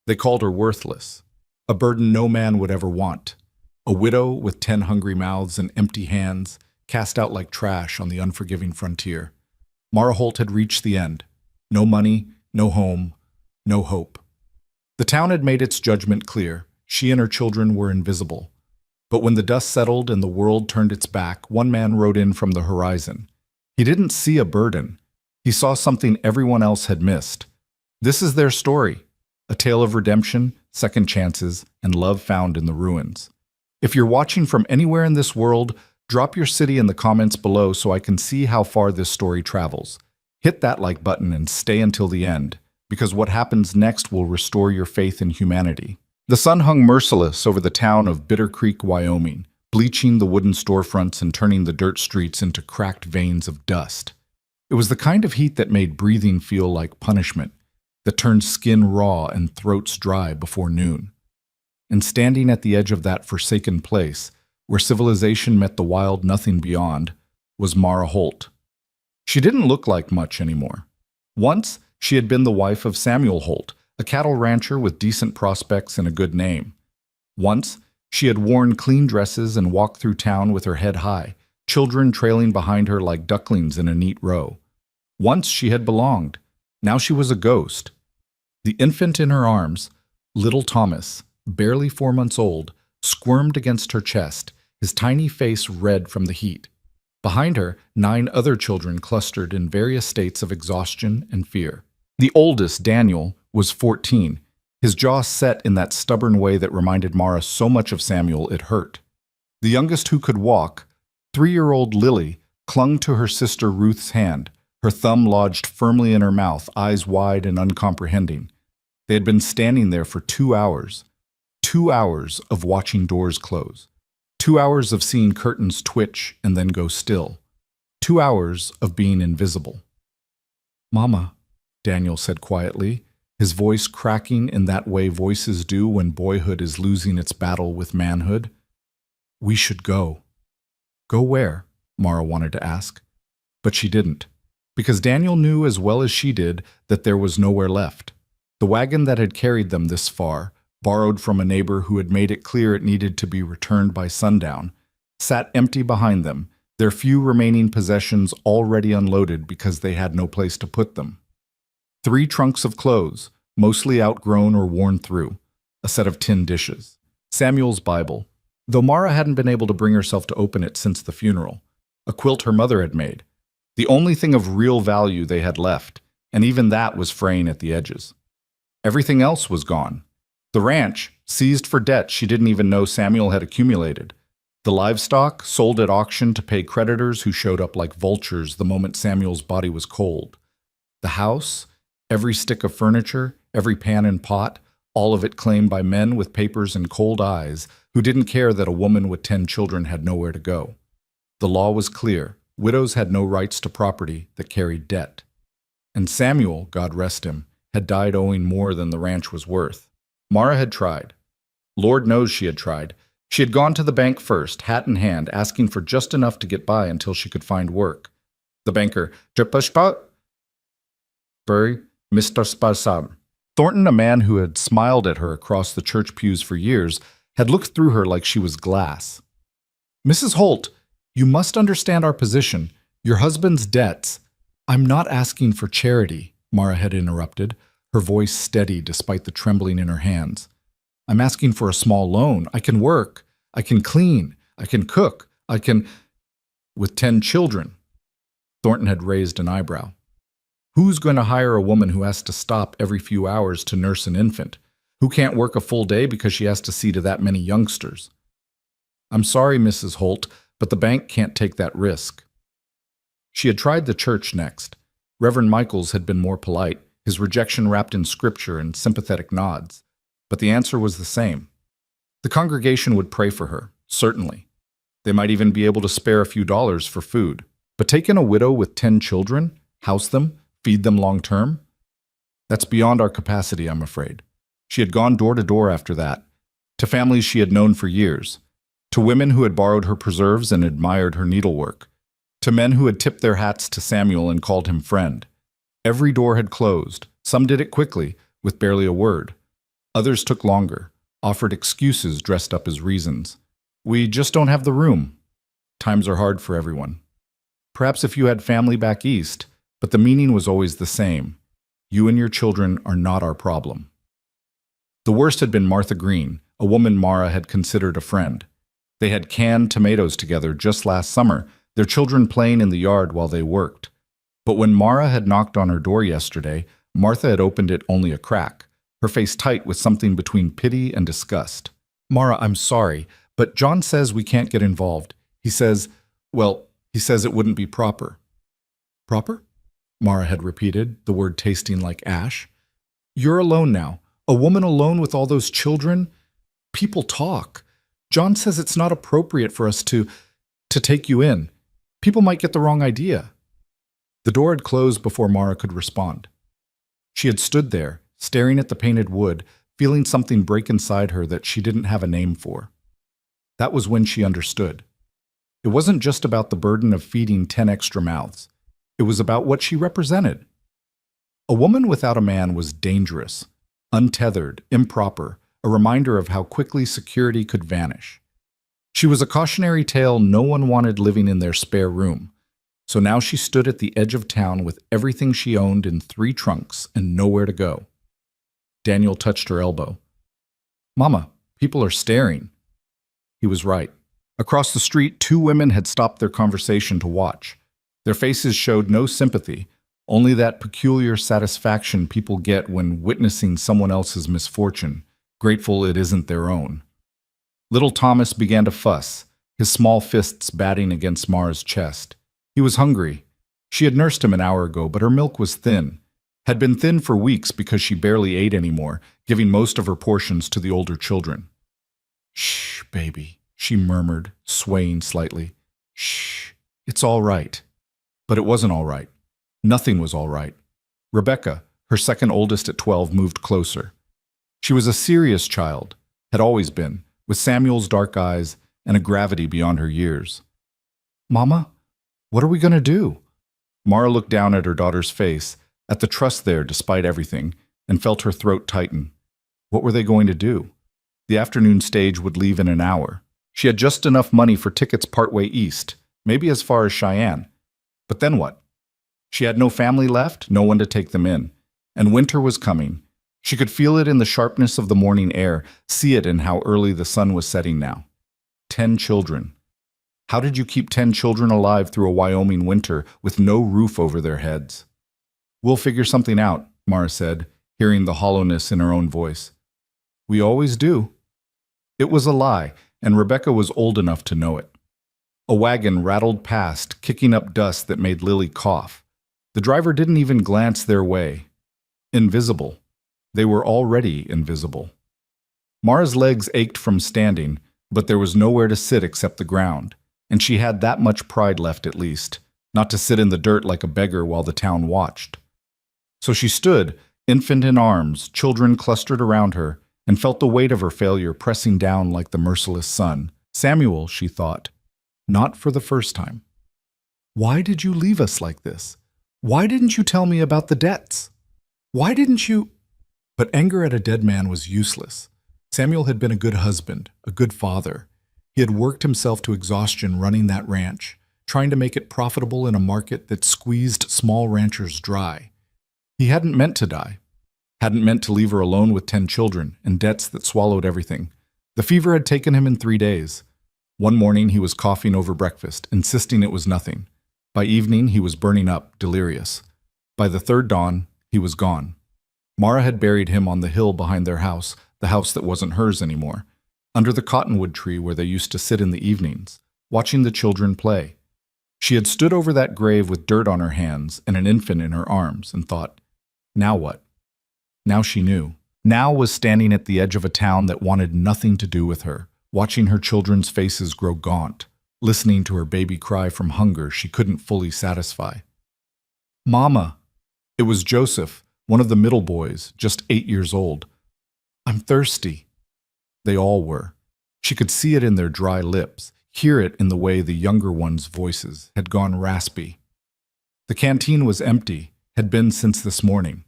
They called her worthless, a burden no man would ever want, a widow with 10 hungry mouths and empty hands, cast out like trash on the unforgiving frontier. Mara Holt had reached the end. No money, no home, no hope. The town had made its judgment clear. She and her children were invisible. But when the dust settled and the world turned its back, one man rode in from the horizon. He didn't see a burden. He saw something everyone else had missed. This is their story, a tale of redemption, second chances, and love found in the ruins. If you're watching from anywhere in this world, drop your city in the comments below so I can see how far this story travels. Hit that like button and stay until the end, because what happens next will restore your faith in humanity. The sun hung merciless over the town of Bitter Creek, Wyoming, bleaching the wooden storefronts and turning the dirt streets into cracked veins of dust. It was the kind of heat that made breathing feel like punishment, that turned skin raw and throats dry before noon. And standing at the edge of that forsaken place, where civilization met the wild nothing beyond, was Mara Holt. She didn't look like much anymore. Once, she had been the wife of Samuel Holt, a cattle rancher with decent prospects and a good name. Once, she had worn clean dresses and walked through town with her head high, children trailing behind her like ducklings in a neat row. Once she had belonged. Now she was a ghost. The infant in her arms, little Thomas, barely 4 months old, squirmed against her chest, his tiny face red from the heat. Behind her, 9 other children clustered in various states of exhaustion and fear. The oldest, Daniel, was 14, his jaw set in that stubborn way that reminded Mara so much of Samuel it hurt. The youngest who could walk, 3-year-old Lily, clung to her sister Ruth's hand, her thumb lodged firmly in her mouth, eyes wide and uncomprehending. They had been standing there for 2 hours. 2 hours of watching doors close. 2 hours of seeing curtains twitch and then go still. 2 hours of being invisible. "Mama," Daniel said quietly, his voice cracking in that way voices do when boyhood is losing its battle with manhood. "We should go." Go where? Mara wanted to ask. But she didn't, because Daniel knew as well as she did that there was nowhere left. The wagon that had carried them this far, borrowed from a neighbor who had made it clear it needed to be returned by sundown, sat empty behind them, their few remaining possessions already unloaded because they had no place to put them. 3 trunks of clothes, mostly outgrown or worn through, a set of tin dishes, Samuel's Bible, though Mara hadn't been able to bring herself to open it since the funeral, a quilt her mother had made, the only thing of real value they had left, and even that was fraying at the edges. Everything else was gone. The ranch, seized for debt she didn't even know Samuel had accumulated. The livestock, sold at auction to pay creditors who showed up like vultures the moment Samuel's body was cold. The house, every stick of furniture, every pan and pot, all of it claimed by men with papers and cold eyes who didn't care that a woman with 10 children had nowhere to go. The law was clear. Widows had no rights to property that carried debt. And Samuel, God rest him, had died owing more than the ranch was worth. Mara had tried. Lord knows she had tried. She had gone to the bank first, hat in hand, asking for just enough to get by until she could find work. The banker, Bury, Mr. Sparsam. Thornton, a man who had smiled at her across the church pews for years, had looked through her like she was glass. "Mrs. Holt, you must understand our position. Your husband's debts." "I'm not asking for charity," Mara had interrupted, her voice steady despite the trembling in her hands. "I'm asking for a small loan. I can work. I can clean. I can cook. I can—" "With 10 children." Thornton had raised an eyebrow. "Who's going to hire a woman who has to stop every few hours to nurse an infant? Who can't work a full day because she has to see to that many youngsters?" "I'm sorry, Mrs. Holt, but the bank can't take that risk." She had tried the church next. Reverend Michaels had been more polite, his rejection wrapped in scripture and sympathetic nods. But the answer was the same. The congregation would pray for her, certainly. They might even be able to spare a few dollars for food. But take in a widow with 10 children, house them, feed them long term? That's beyond our capacity, I'm afraid. She had gone door to door after that, to families she had known for years, to women who had borrowed her preserves and admired her needlework, to men who had tipped their hats to Samuel and called him friend. Every door had closed. Some did it quickly, with barely a word. Others took longer, offered excuses dressed up as reasons. We just don't have the room. Times are hard for everyone. Perhaps if you had family back east, but the meaning was always the same. You and your children are not our problem. The worst had been Martha Green, a woman Mara had considered a friend. They had canned tomatoes together just last summer, their children playing in the yard while they worked. But when Mara had knocked on her door yesterday, Martha had opened it only a crack, her face tight with something between pity and disgust. Mara, I'm sorry, but John says we can't get involved. He says it wouldn't be proper. Proper? Mara had repeated, the word tasting like ash. You're alone now. A woman alone with all those children? People talk. John says it's not appropriate for us to take you in. People might get the wrong idea. The door had closed before Mara could respond. She had stood there, staring at the painted wood, feeling something break inside her that she didn't have a name for. That was when she understood. It wasn't just about the burden of feeding 10 extra mouths. It was about what she represented. A woman without a man was dangerous, untethered, improper, a reminder of how quickly security could vanish. She was a cautionary tale no one wanted living in their spare room. So now she stood at the edge of town with everything she owned in 3 trunks and nowhere to go. Daniel touched her elbow. Mama, people are staring. He was right. Across the street, 2 women had stopped their conversation to watch. Their faces showed no sympathy, only that peculiar satisfaction people get when witnessing someone else's misfortune, grateful it isn't their own. Little Thomas began to fuss, his small fists batting against Mara's chest. He was hungry. She had nursed him an hour ago, but her milk was thin. Had been thin for weeks because she barely ate anymore, giving most of her portions to the older children. Shh, baby, she murmured, swaying slightly. Shh, it's all right. But it wasn't all right. Nothing was all right. Rebecca, her second oldest at 12, moved closer. She was a serious child, had always been, with Samuel's dark eyes and a gravity beyond her years. Mama, what are we going to do? Mara looked down at her daughter's face, at the trust there despite everything, and felt her throat tighten. What were they going to do? The afternoon stage would leave in an hour. She had just enough money for tickets partway east, maybe as far as Cheyenne. But then what? She had no family left, no one to take them in. And winter was coming. She could feel it in the sharpness of the morning air, see it in how early the sun was setting now. 10 children. How did you keep 10 children alive through a Wyoming winter with no roof over their heads? We'll figure something out, Mara said, hearing the hollowness in her own voice. We always do. It was a lie, and Rebecca was old enough to know it. A wagon rattled past, kicking up dust that made Lily cough. The driver didn't even glance their way. Invisible. They were already invisible. Mara's legs ached from standing, but there was nowhere to sit except the ground, and she had that much pride left at least, not to sit in the dirt like a beggar while the town watched. So she stood, infant in arms, children clustered around her, and felt the weight of her failure pressing down like the merciless sun. Samuel, she thought, not for the first time. Why did you leave us like this? Why didn't you tell me about the debts? Why didn't you? But anger at a dead man was useless. Samuel had been a good husband, a good father. He had worked himself to exhaustion running that ranch, trying to make it profitable in a market that squeezed small ranchers dry. He hadn't meant to die, hadn't meant to leave her alone with 10 children and debts that swallowed everything. The fever had taken him in 3 days. One morning he was coughing over breakfast, insisting it was nothing. By evening he was burning up, delirious. By the 3rd dawn, he was gone. Mara had buried him on the hill behind their house, the house that wasn't hers anymore, under the cottonwood tree where they used to sit in the evenings, watching the children play. She had stood over that grave with dirt on her hands and an infant in her arms and thought, now what? Now she knew. Now was standing at the edge of a town that wanted nothing to do with her, watching her children's faces grow gaunt, listening to her baby cry from hunger she couldn't fully satisfy. Mama! It was Joseph, one of the middle boys, just 8 years old. I'm thirsty. They all were. She could see it in their dry lips, hear it in the way the younger ones' voices had gone raspy. The canteen was empty, had been since this morning.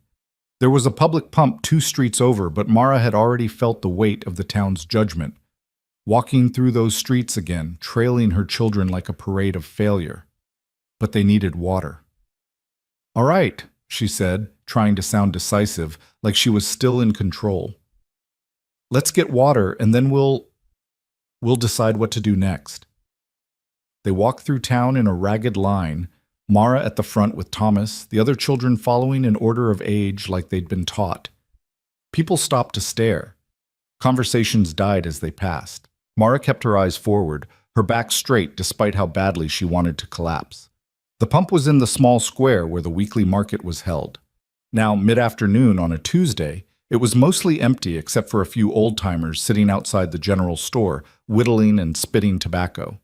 There was a public pump 2 streets over, but Mara had already felt the weight of the town's judgment, walking through those streets again, trailing her children like a parade of failure. But they needed water. "All right," she said, trying to sound decisive, like she was still in control. "Let's get water, and then we'll decide what to do next." They walked through town in a ragged line, Mara at the front with Thomas, the other children following in order of age like they'd been taught. People stopped to stare. Conversations died as they passed. Mara kept her eyes forward, her back straight despite how badly she wanted to collapse. The pump was in the small square where the weekly market was held. Now, mid-afternoon on a Tuesday, it was mostly empty except for a few old-timers sitting outside the general store, whittling and spitting tobacco.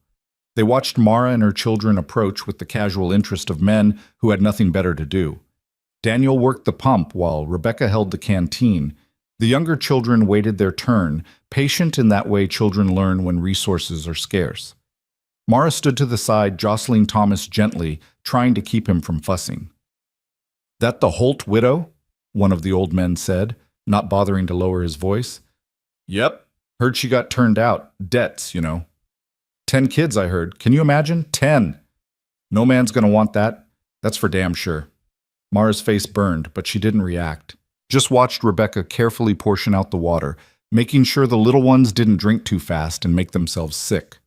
They watched Mara and her children approach with the casual interest of men who had nothing better to do. Daniel worked the pump while Rebecca held the canteen. The younger children waited their turn, patient in that way children learn when resources are scarce. Mara stood to the side, jostling Thomas gently, trying to keep him from fussing. "That the Holt widow?" one of the old men said, not bothering to lower his voice. "Yep. Heard she got turned out. Debts, you know. 10 kids, I heard. Can you imagine? 10! No man's gonna want that. That's for damn sure." Mara's face burned, but she didn't react. Just watched Rebecca carefully portion out the water, making sure the little ones didn't drink too fast and make themselves sick.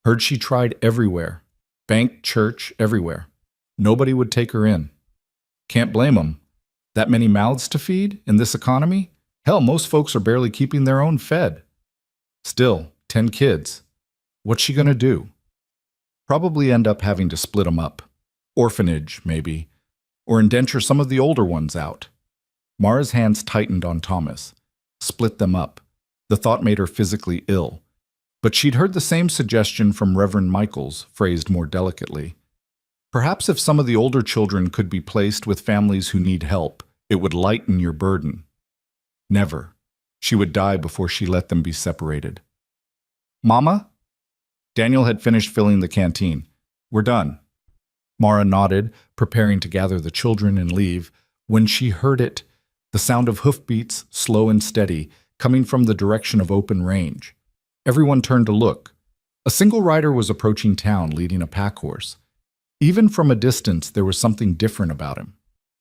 Heard she tried everywhere. Bank, church, everywhere. Nobody would take her in. Can't blame them. That many mouths to feed in this economy? Hell, most folks are barely keeping their own fed. Still, 10 kids. What's she gonna do? Probably end up having to split them up. Orphanage, maybe. Or indenture some of the older ones out. Mara's hands tightened on Thomas. Split them up. The thought made her physically ill. But she'd heard the same suggestion from Reverend Michaels, phrased more delicately. Perhaps if some of the older children could be placed with families who need help, it would lighten your burden. Never. She would die before she let them be separated. "Mama?" Daniel had finished filling the canteen. "We're done." Mara nodded, preparing to gather the children and leave, when she heard it, the sound of hoofbeats, slow and steady, coming from the direction of open range. Everyone turned to look. A single rider was approaching town, leading a pack horse. Even from a distance, there was something different about him.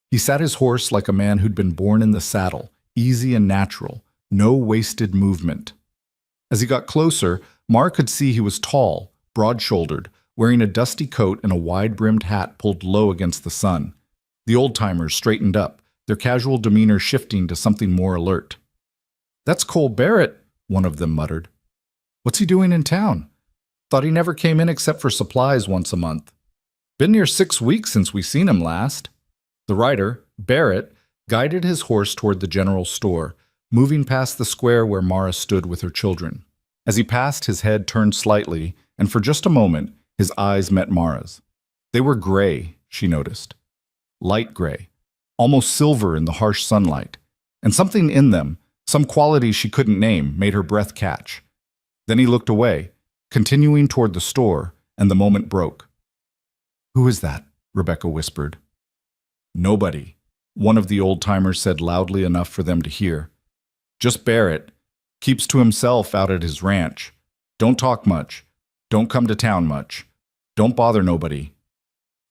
He sat his horse like a man who'd been born in the saddle, easy and natural, no wasted movement. As he got closer, Mara could see he was tall, broad-shouldered, wearing a dusty coat and a wide-brimmed hat pulled low against the sun. The old-timers straightened up, their casual demeanor shifting to something more alert. "That's Cole Barrett," one of them muttered. "What's he doing in town? Thought he never came in except for supplies once a month. Been near 6 weeks since we seen him last." The rider, Barrett, guided his horse toward the general store, moving past the square where Mara stood with her children. As he passed, his head turned slightly, and for just a moment, his eyes met Mara's. They were gray, she noticed. Light gray, almost silver in the harsh sunlight. And something in them, some quality she couldn't name, made her breath catch. Then he looked away, continuing toward the store, and the moment broke. "Who is that?" Rebecca whispered. "Nobody," one of the old-timers said loudly enough for them to hear. "Just Barrett. Keeps to himself out at his ranch. Don't talk much. Don't come to town much. Don't bother nobody."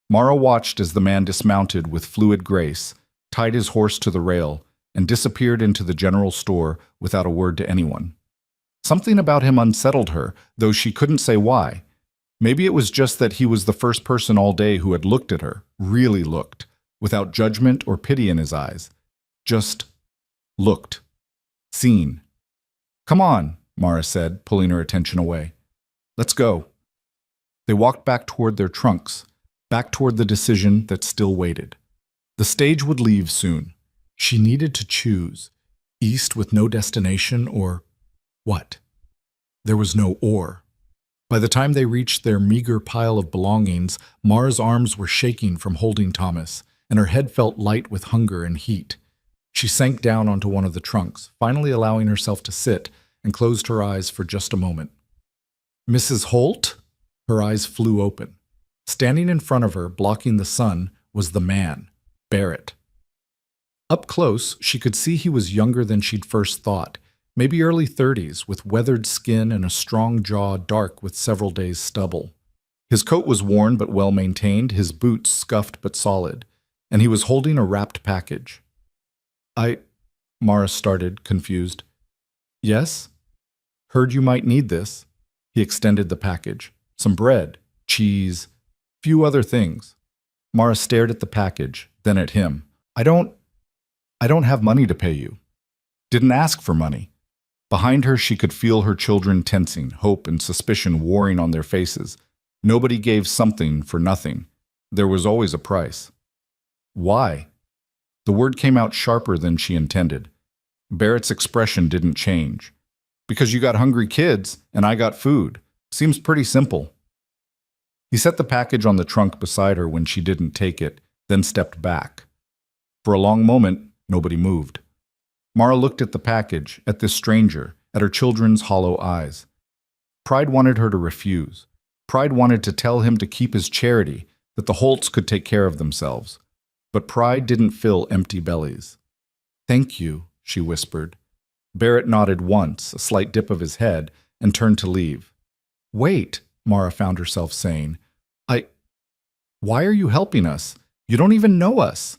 Mara watched as the man dismounted with fluid grace, tied his horse to the rail, and disappeared into the general store without a word to anyone. Something about him unsettled her, though she couldn't say why. Maybe it was just that he was the first person all day who had looked at her, really looked, without judgment or pity in his eyes. Just looked. Seen. "Come on," Mara said, pulling her attention away. "Let's go." They walked back toward their trunks, back toward the decision that still waited. The stage would leave soon. She needed to choose. East with no destination or what? There was no or. By the time they reached their meager pile of belongings, Mara's arms were shaking from holding Thomas, and her head felt light with hunger and heat. She sank down onto one of the trunks, finally allowing herself to sit, and closed her eyes for just a moment. "Mrs. Holt?" Her eyes flew open. Standing in front of her, blocking the sun, was the man, Barrett. Up close, she could see he was younger than she'd first thought, maybe early 30s, with weathered skin and a strong jaw dark with several days' stubble. His coat was worn but well maintained, his boots scuffed but solid, and he was holding a wrapped package. Mara started, confused. Yes? Heard you might need this. He extended the package. Some bread, cheese, few other things. Mara stared at the package, then at him. I don't have money to pay you. Didn't ask for money. Behind her, she could feel her children tensing, hope and suspicion warring on their faces. Nobody gave something for nothing. There was always a price. Why? The word came out sharper than she intended. Barrett's expression didn't change. Because you got hungry kids, and I got food. Seems pretty simple. He set the package on the trunk beside her when she didn't take it, then stepped back. For a long moment, nobody moved. Mara looked at the package, at this stranger, at her children's hollow eyes. Pride wanted her to refuse. Pride wanted to tell him to keep his charity, that the Holts could take care of themselves. But pride didn't fill empty bellies. Thank you, she whispered. Barrett nodded once, a slight dip of his head, and turned to leave. Wait, Mara found herself saying. Why are you helping us? You don't even know us.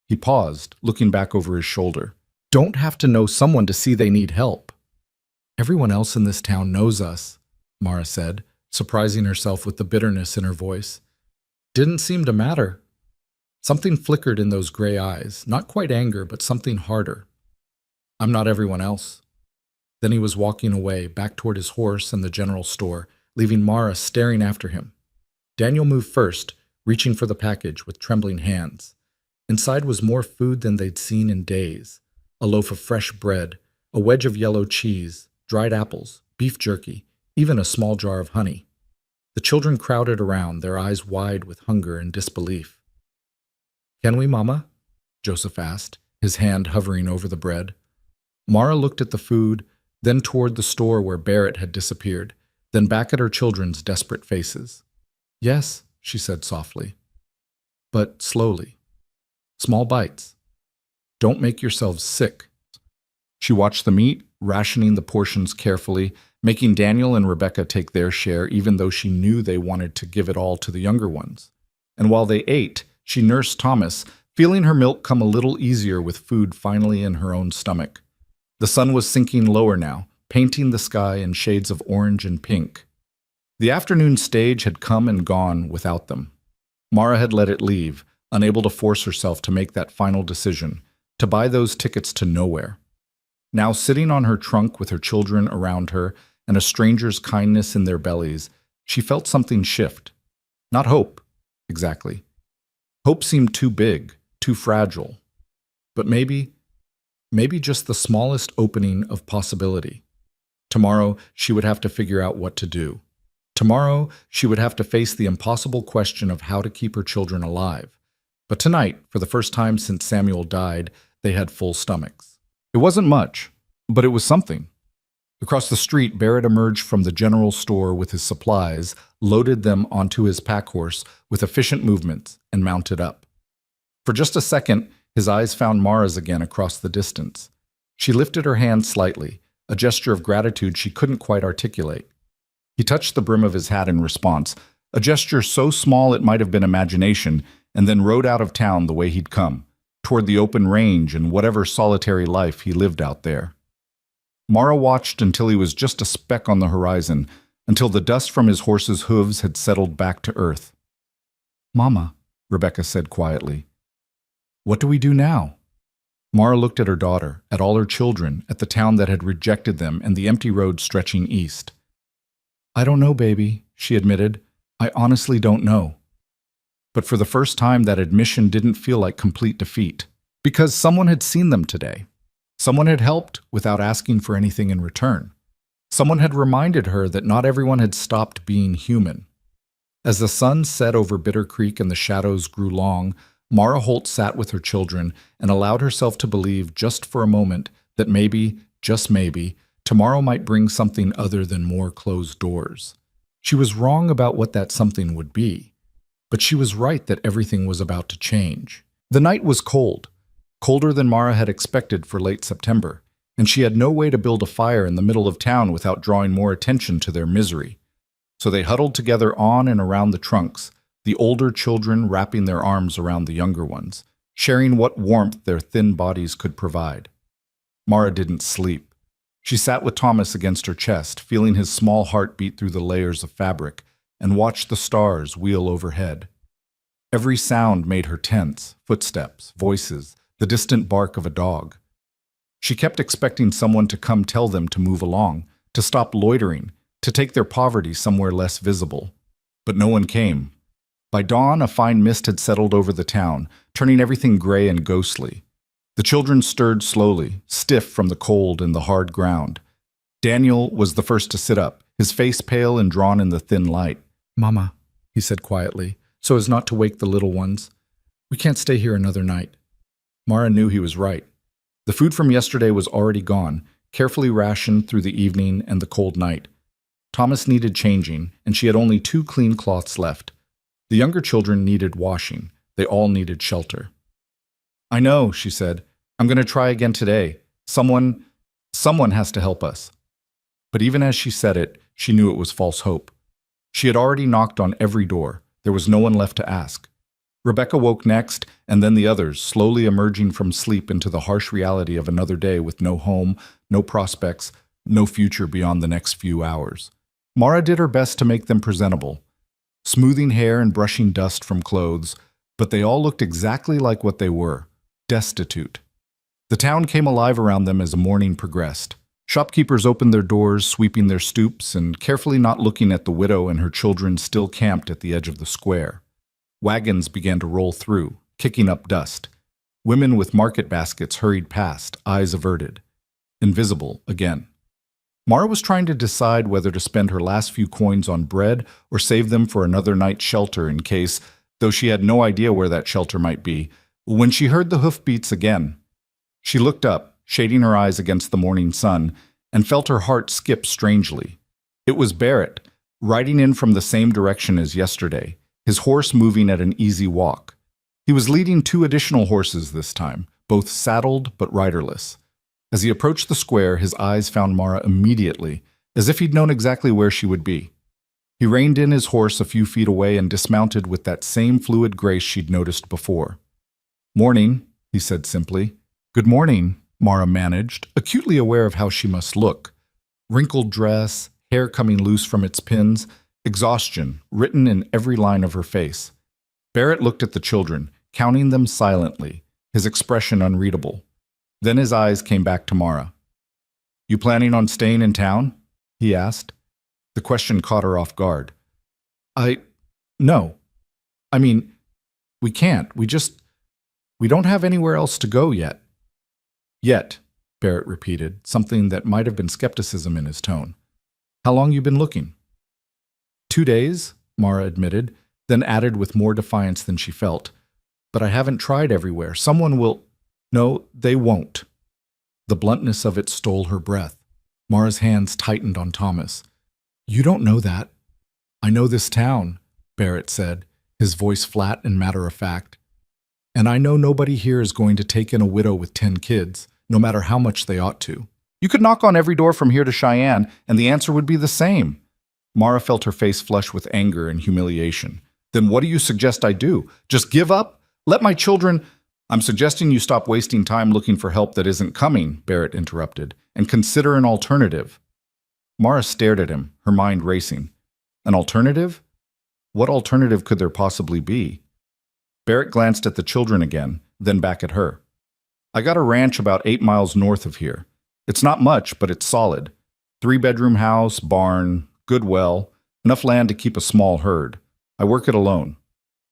He paused, looking back over his shoulder. Don't have to know someone to see they need help. Everyone else in this town knows us, Mara said, surprising herself with the bitterness in her voice. Didn't seem to matter. Something flickered in those gray eyes, not quite anger, but something harder. I'm not everyone else. Then he was walking away, back toward his horse and the general store, leaving Mara staring after him. Daniel moved first, reaching for the package with trembling hands. Inside was more food than they'd seen in days. A loaf of fresh bread, a wedge of yellow cheese, dried apples, beef jerky, even a small jar of honey. The children crowded around, their eyes wide with hunger and disbelief. Can we, Mama? Joseph asked, his hand hovering over the bread. Mara looked at the food, then toward the store where Barrett had disappeared, then back at her children's desperate faces. Yes, she said softly, but slowly. Small bites. Don't make yourselves sick. She watched the meat, rationing the portions carefully, making Daniel and Rebecca take their share even though she knew they wanted to give it all to the younger ones. And while they ate, she nursed Thomas, feeling her milk come a little easier with food finally in her own stomach. The sun was sinking lower now, painting the sky in shades of orange and pink. The afternoon stage had come and gone without them. Mara had let it leave, unable to force herself to make that final decision, to buy those tickets to nowhere. Now sitting on her trunk with her children around her and a stranger's kindness in their bellies, she felt something shift. Not hope, exactly. Hope seemed too big, too fragile. But maybe just the smallest opening of possibility. Tomorrow, she would have to figure out what to do. Tomorrow, she would have to face the impossible question of how to keep her children alive. But tonight, for the first time since Samuel died, they had full stomachs. It wasn't much, but it was something. Across the street, Barrett emerged from the general store with his supplies, loaded them onto his pack horse with efficient movements, and mounted up. For just a second, his eyes found Mara's again across the distance. She lifted her hand slightly, a gesture of gratitude she couldn't quite articulate. He touched the brim of his hat in response, a gesture so small it might have been imagination, and then rode out of town the way he'd come, toward the open range and whatever solitary life he lived out there. Mara watched until he was just a speck on the horizon, until the dust from his horse's hooves had settled back to earth. Mama, Rebecca said quietly. What do we do now? Mara looked at her daughter, at all her children, at the town that had rejected them and the empty road stretching east. I don't know, baby, she admitted. I honestly don't know. But for the first time, that admission didn't feel like complete defeat, because someone had seen them today. Someone had helped without asking for anything in return. Someone had reminded her that not everyone had stopped being human. As the sun set over Bitter Creek and the shadows grew long, Mara Holt sat with her children and allowed herself to believe just for a moment that maybe, just maybe, tomorrow might bring something other than more closed doors. She was wrong about what that something would be, but she was right that everything was about to change. The night was cold. colder than Mara had expected for late September, and she had no way to build a fire in the middle of town without drawing more attention to their misery. So they huddled together on and around the trunks, the older children wrapping their arms around the younger ones, sharing what warmth their thin bodies could provide. Mara didn't sleep. She sat with Thomas against her chest, feeling his small heart beat through the layers of fabric, and watched the stars wheel overhead. Every sound made her tense: footsteps, voices, the distant bark of a dog. She kept expecting someone to come tell them to move along, to stop loitering, to take their poverty somewhere less visible. But no one came. By dawn, a fine mist had settled over the town, turning everything gray and ghostly. The children stirred slowly, stiff from the cold and the hard ground. Daniel was the first to sit up, his face pale and drawn in the thin light. "Mama," he said quietly, so as not to wake the little ones, "we can't stay here another night." Mara knew he was right. The food from yesterday was already gone, carefully rationed through the evening and the cold night. Thomas needed changing, and she had only 2 clean cloths left. The younger children needed washing. They all needed shelter. "I know," she said. "I'm going to try again today. Someone has to help us." But even as she said it, she knew it was false hope. She had already knocked on every door. There was no one left to ask. Rebecca woke next, and then the others, slowly emerging from sleep into the harsh reality of another day with no home, no prospects, no future beyond the next few hours. Mara did her best to make them presentable, smoothing hair and brushing dust from clothes, but they all looked exactly like what they were: destitute. The town came alive around them as the morning progressed. Shopkeepers opened their doors, sweeping their stoops and carefully not looking at the widow and her children still camped at the edge of the square. Wagons began to roll through, kicking up dust. Women with market baskets hurried past, eyes averted. Invisible again. Mara was trying to decide whether to spend her last few coins on bread or save them for another night's shelter in case, though she had no idea where that shelter might be, when she heard the hoofbeats again. She looked up, shading her eyes against the morning sun, and felt her heart skip strangely. It was Barrett, riding in from the same direction as yesterday, his horse moving at an easy walk. He was leading 2 additional horses this time, both saddled but riderless. As he approached the square, his eyes found Mara immediately, as if he'd known exactly where she would be. He reined in his horse a few feet away and dismounted with that same fluid grace she'd noticed before. "Morning," he said simply. "Good morning," Mara managed, acutely aware of how she must look. Wrinkled dress, hair coming loose from its pins, exhaustion written in every line of her face. Barrett looked at the children, counting them silently, his expression unreadable. Then his eyes came back to Mara. "You planning on staying in town?" he asked. The question caught her off guard. No. I mean, we can't. We don't have anywhere else to go yet." "Yet," Barrett repeated, something that might have been skepticism in his tone. "How long you been looking?" 2 days, Mara admitted, then added with more defiance than she felt. "But I haven't tried everywhere. Someone will—" "No, they won't." The bluntness of it stole her breath. Mara's hands tightened on Thomas. "You don't know that." "I know this town," Barrett said, his voice flat and matter-of-fact. "And I know nobody here is going to take in a widow with 10 kids, no matter how much they ought to. You could knock on every door from here to Cheyenne, and the answer would be the same." Mara felt her face flush with anger and humiliation. "Then what do you suggest I do? Just give up? Let my children—" "I'm suggesting you stop wasting time looking for help that isn't coming," Barrett interrupted, "and consider an alternative." Mara stared at him, her mind racing. An alternative? What alternative could there possibly be? Barrett glanced at the children again, then back at her. "I got a ranch about 8 miles north of here. It's not much, but it's solid. 3-bedroom house, barn, good well, enough land to keep a small herd. I work it alone."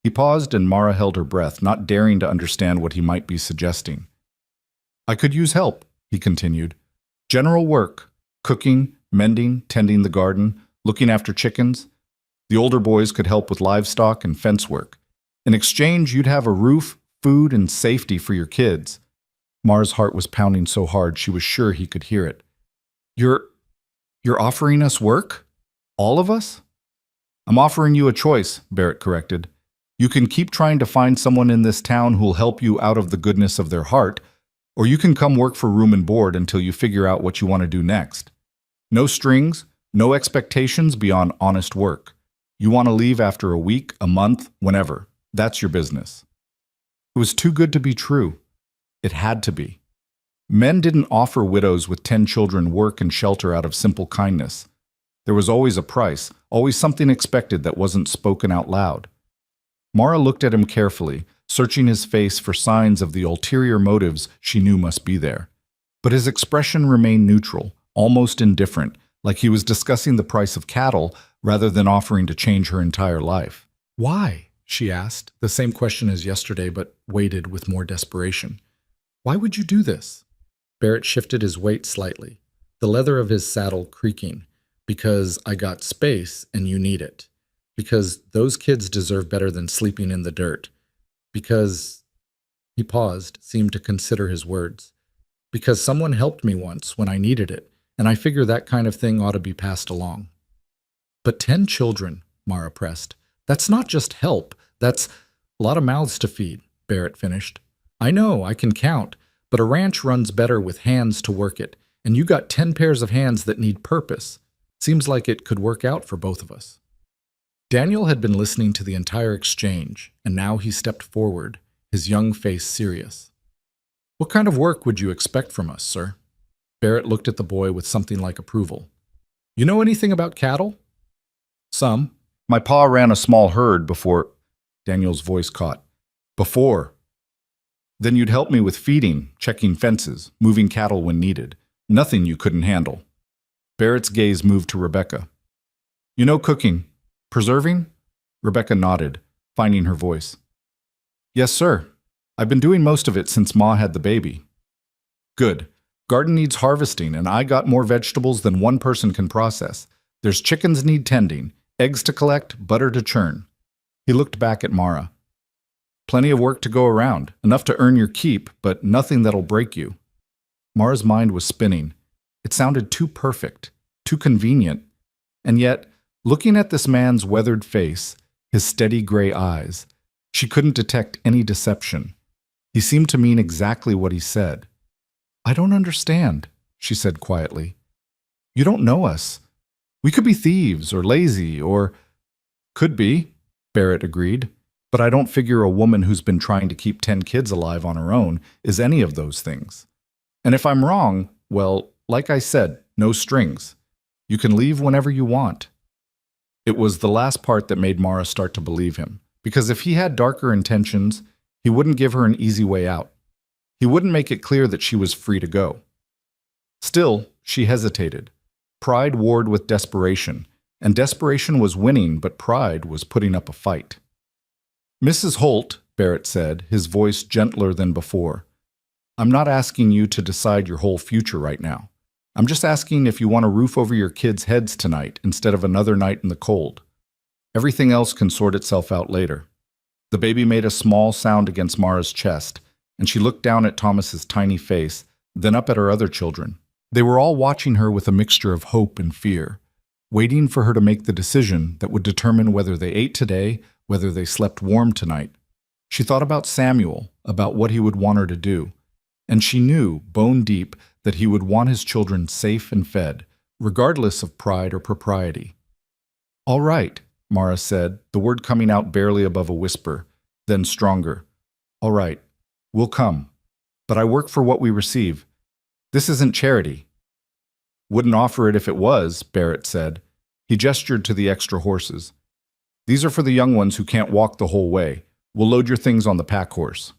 He paused and Mara held her breath, not daring to understand what he might be suggesting. "I could use help," he continued. "General work, cooking, mending, tending the garden, looking after chickens. The older boys could help with livestock and fence work. In exchange, you'd have a roof, food, and safety for your kids." Mara's heart was pounding so hard she was sure he could hear it. You're offering us work? All of us?" "I'm offering you a choice," Barrett corrected. You can keep trying to find someone in this town who'll help you out of the goodness of their heart, or you can come work for room and board until you figure out what you want to do next. No strings, no expectations beyond honest work. You want to leave after a week, a month, whenever. That's your business. It was too good to be true. It had to be. Men didn't offer widows with 10 children work and shelter out of simple kindness. There was always a price, always something expected that wasn't spoken out loud. Mara looked at him carefully, searching his face for signs of the ulterior motives she knew must be there. But his expression remained neutral, almost indifferent, like he was discussing the price of cattle rather than offering to change her entire life. "Why?" she asked, the same question as yesterday, but weighted with more desperation. "Why would you do this?" Barrett shifted his weight slightly, the leather of his saddle creaking. "Because I got space and you need it. Because those kids deserve better than sleeping in the dirt. Because—" He paused, seemed to consider his words. "Because someone helped me once when I needed it, and I figure that kind of thing ought to be passed along." "But 10 children," Mara pressed. "That's not just help. That's a lot of mouths to feed," Barrett finished. "I know, I can count, but a ranch runs better with hands to work it, and you got 10 pairs of hands that need purpose. Seems like it could work out for both of us." Daniel had been listening to the entire exchange, and now he stepped forward, his young face serious. "What kind of work would you expect from us, sir?" Barrett looked at the boy with something like approval. "You know anything about cattle?" "Some. My pa ran a small herd before—" Daniel's voice caught. "Before. Then you'd help me with feeding, checking fences, moving cattle when needed. Nothing you couldn't handle." Barrett's gaze moved to Rebecca. "You know cooking. Preserving?" Rebecca nodded, finding her voice. "Yes, sir. I've been doing most of it since Ma had the baby." "Good. Garden needs harvesting, and I got more vegetables than one person can process. There's chickens need tending, eggs to collect, butter to churn." He looked back at Mara. "Plenty of work to go around, enough to earn your keep, but nothing that'll break you." Mara's mind was spinning. It sounded too perfect, too convenient, and yet, looking at this man's weathered face, his steady gray eyes, she couldn't detect any deception. He seemed to mean exactly what he said. "I don't understand," she said quietly. "You don't know us. We could be thieves or lazy or—" "Could be," Barrett agreed, "but I don't figure a woman who's been trying to keep 10 kids alive on her own is any of those things. And if I'm wrong, well, like I said, no strings. You can leave whenever you want." It was the last part that made Mara start to believe him, because if he had darker intentions, he wouldn't give her an easy way out. He wouldn't make it clear that she was free to go. Still, she hesitated. Pride warred with desperation, and desperation was winning, but pride was putting up a fight. "Mrs. Holt," Barrett said, his voice gentler than before, "I'm not asking you to decide your whole future right now. I'm just asking if you want a roof over your kids' heads tonight instead of another night in the cold. Everything else can sort itself out later." The baby made a small sound against Mara's chest, and she looked down at Thomas's tiny face, then up at her other children. They were all watching her with a mixture of hope and fear, waiting for her to make the decision that would determine whether they ate today, whether they slept warm tonight. She thought about Samuel, about what he would want her to do, and she knew, bone deep, that he would want his children safe and fed, regardless of pride or propriety. "All right," Mara said, the word coming out barely above a whisper, then stronger. "All right, we'll come. But I work for what we receive. This isn't charity." "Wouldn't offer it if it was," Barrett said. He gestured to the extra horses. "These are for the young ones who can't walk the whole way. We'll load your things on the pack horse."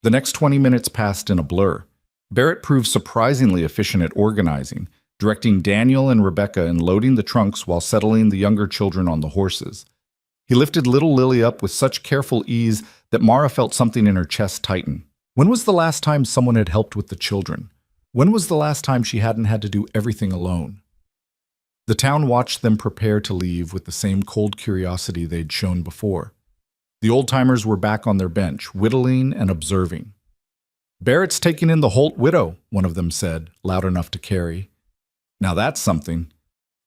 The next 20 minutes passed in a blur. Barrett proved surprisingly efficient at organizing, directing Daniel and Rebecca in loading the trunks while settling the younger children on the horses. He lifted little Lily up with such careful ease that Mara felt something in her chest tighten. When was the last time someone had helped with the children? When was the last time she hadn't had to do everything alone? The town watched them prepare to leave with the same cold curiosity they'd shown before. The old-timers were back on their bench, whittling and observing. "Barrett's taking in the Holt widow," one of them said, loud enough to carry. "Now that's something.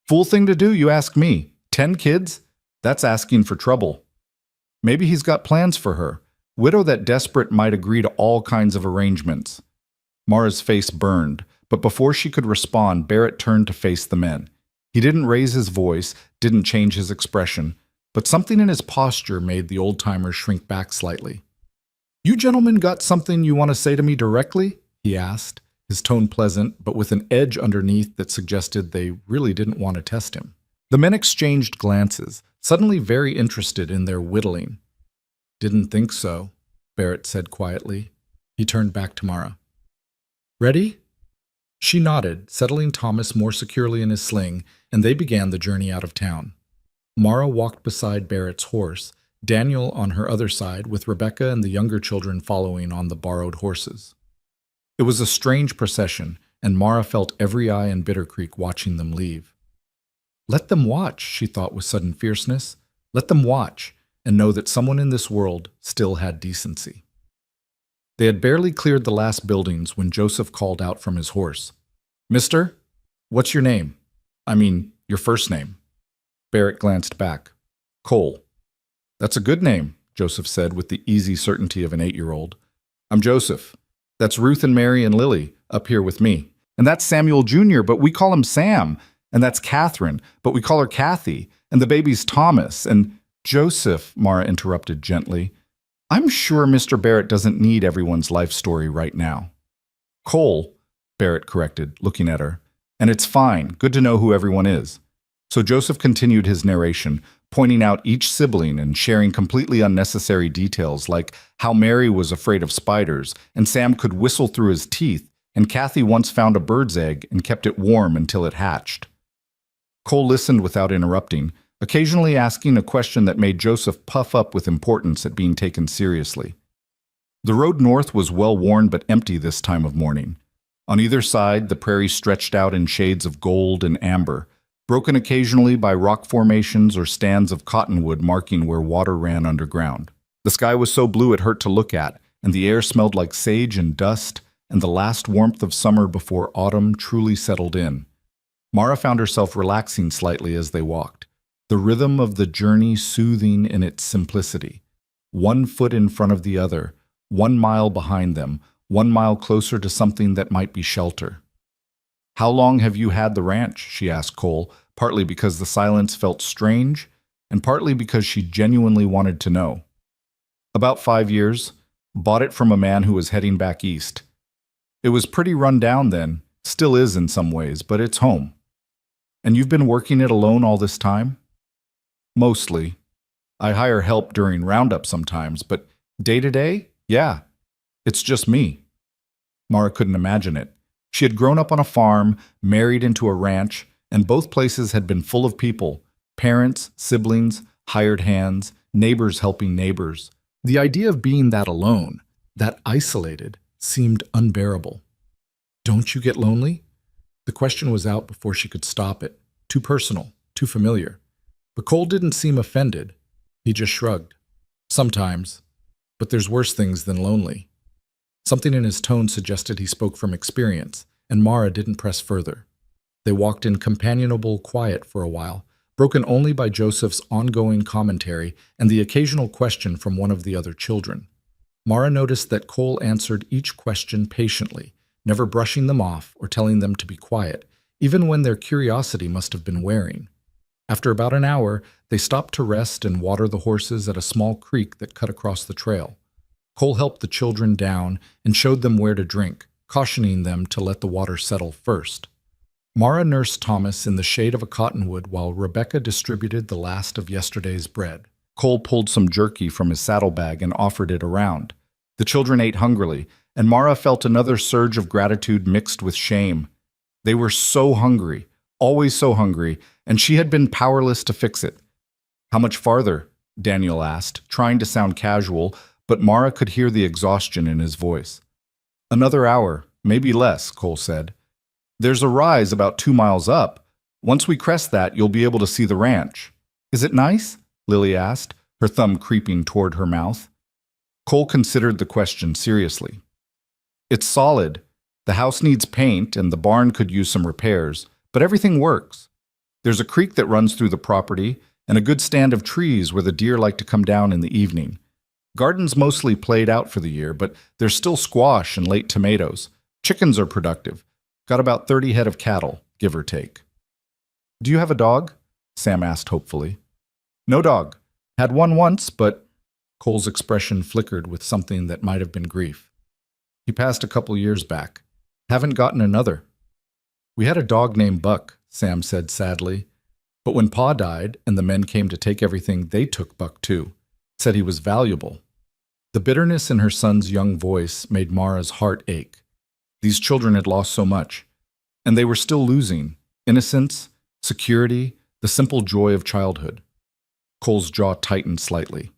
Fool thing to do, you ask me. 10 kids? That's asking for trouble." Maybe he's got plans for her. Widow that desperate might agree to all kinds of arrangements. Mara's face burned, but before she could respond, Barrett turned to face the men. He didn't raise his voice, didn't change his expression, but something in his posture made the old-timer shrink back slightly. "You gentlemen got something you want to say to me directly?" he asked, his tone pleasant, but with an edge underneath that suggested they really didn't want to test him. The men exchanged glances, suddenly very interested in their whittling. "Didn't think so," Barrett said quietly. He turned back to Mara. "Ready?" She nodded, settling Thomas more securely in his sling, and they began the journey out of town. Mara walked beside Barrett's horse, Daniel on her other side, with Rebecca and the younger children following on the borrowed horses. It was a strange procession, and Mara felt every eye in Bitter Creek watching them leave. Let them watch, she thought with sudden fierceness. Let them watch, and know that someone in this world still had decency. They had barely cleared the last buildings when Joseph called out from his horse. "Mister, what's your name? I mean, your first name." Barrett glanced back. "Cole." "That's a good name," Joseph said with the easy certainty of an 8-year-old. "I'm Joseph. That's Ruth and Mary and Lily up here with me. And that's Samuel Jr., but we call him Sam. And that's Catherine, but we call her Kathy. And the baby's Thomas. And Joseph," Mara interrupted gently, "I'm sure Mr. Barrett doesn't need everyone's life story right now." "Cole," Barrett corrected, looking at her. "And it's fine. Good to know who everyone is." So Joseph continued his narration, pointing out each sibling and sharing completely unnecessary details like how Mary was afraid of spiders and Sam could whistle through his teeth and Kathy once found a bird's egg and kept it warm until it hatched. Cole listened without interrupting, occasionally asking a question that made Joseph puff up with importance at being taken seriously. The road north was well-worn but empty this time of morning. On either side, the prairie stretched out in shades of gold and amber, broken occasionally by rock formations or stands of cottonwood marking where water ran underground. The sky was so blue it hurt to look at, and the air smelled like sage and dust and the last warmth of summer before autumn truly settled in. Mara found herself relaxing slightly as they walked, the rhythm of the journey soothing in its simplicity. 1 foot in front of the other, 1 mile behind them, 1 mile closer to something that might be shelter. "How long have you had the ranch?" she asked Cole, partly because the silence felt strange, and partly because she genuinely wanted to know. "About 5 years. Bought it from a man who was heading back east. It was pretty run down then, still is in some ways, but it's home." "And you've been working it alone all this time?" "Mostly. I hire help during roundup sometimes, but day to day, yeah, it's just me." Mara couldn't imagine it. She had grown up on a farm, married into a ranch, and both places had been full of people, parents, siblings, hired hands, neighbors helping neighbors. The idea of being that alone, that isolated, seemed unbearable. "Don't you get lonely?" The question was out before she could stop it. Too personal, too familiar. But Cole didn't seem offended. He just shrugged. "Sometimes. But there's worse things than lonely." Something in his tone suggested he spoke from experience, and Mara didn't press further. They walked in companionable quiet for a while, broken only by Joseph's ongoing commentary and the occasional question from one of the other children. Mara noticed that Cole answered each question patiently, never brushing them off or telling them to be quiet, even when their curiosity must have been wearing. After about an hour, they stopped to rest and water the horses at a small creek that cut across the trail. Cole helped the children down and showed them where to drink, cautioning them to let the water settle first. Mara nursed Thomas in the shade of a cottonwood while Rebecca distributed the last of yesterday's bread. Cole pulled some jerky from his saddlebag and offered it around. The children ate hungrily, and Mara felt another surge of gratitude mixed with shame. They were so hungry, always so hungry, and she had been powerless to fix it. "How much farther?" Daniel asked, trying to sound casual, but Mara could hear the exhaustion in his voice. "Another hour, maybe less," Cole said. "There's a rise about 2 miles up. Once we crest that, you'll be able to see the ranch." "Is it nice?" Lily asked, her thumb creeping toward her mouth. Cole considered the question seriously. "It's solid. The house needs paint, and the barn could use some repairs, but everything works. There's a creek that runs through the property, and a good stand of trees where the deer like to come down in the evening. Garden's mostly played out for the year, but there's still squash and late tomatoes. Chickens are productive. Got about 30 head of cattle, give or take. Do you have a dog? Sam asked hopefully. No dog. Had one once, but Cole's expression flickered with something that might have been grief. He passed a couple years back. Haven't gotten another. We had a dog named Buck, Sam said sadly. But when Pa died and the men came to take everything, they took Buck too. Said he was valuable. The bitterness in her son's young voice made Mara's heart ache. These children had lost so much, and they were still losing innocence, security, the simple joy of childhood. Cole's jaw tightened slightly.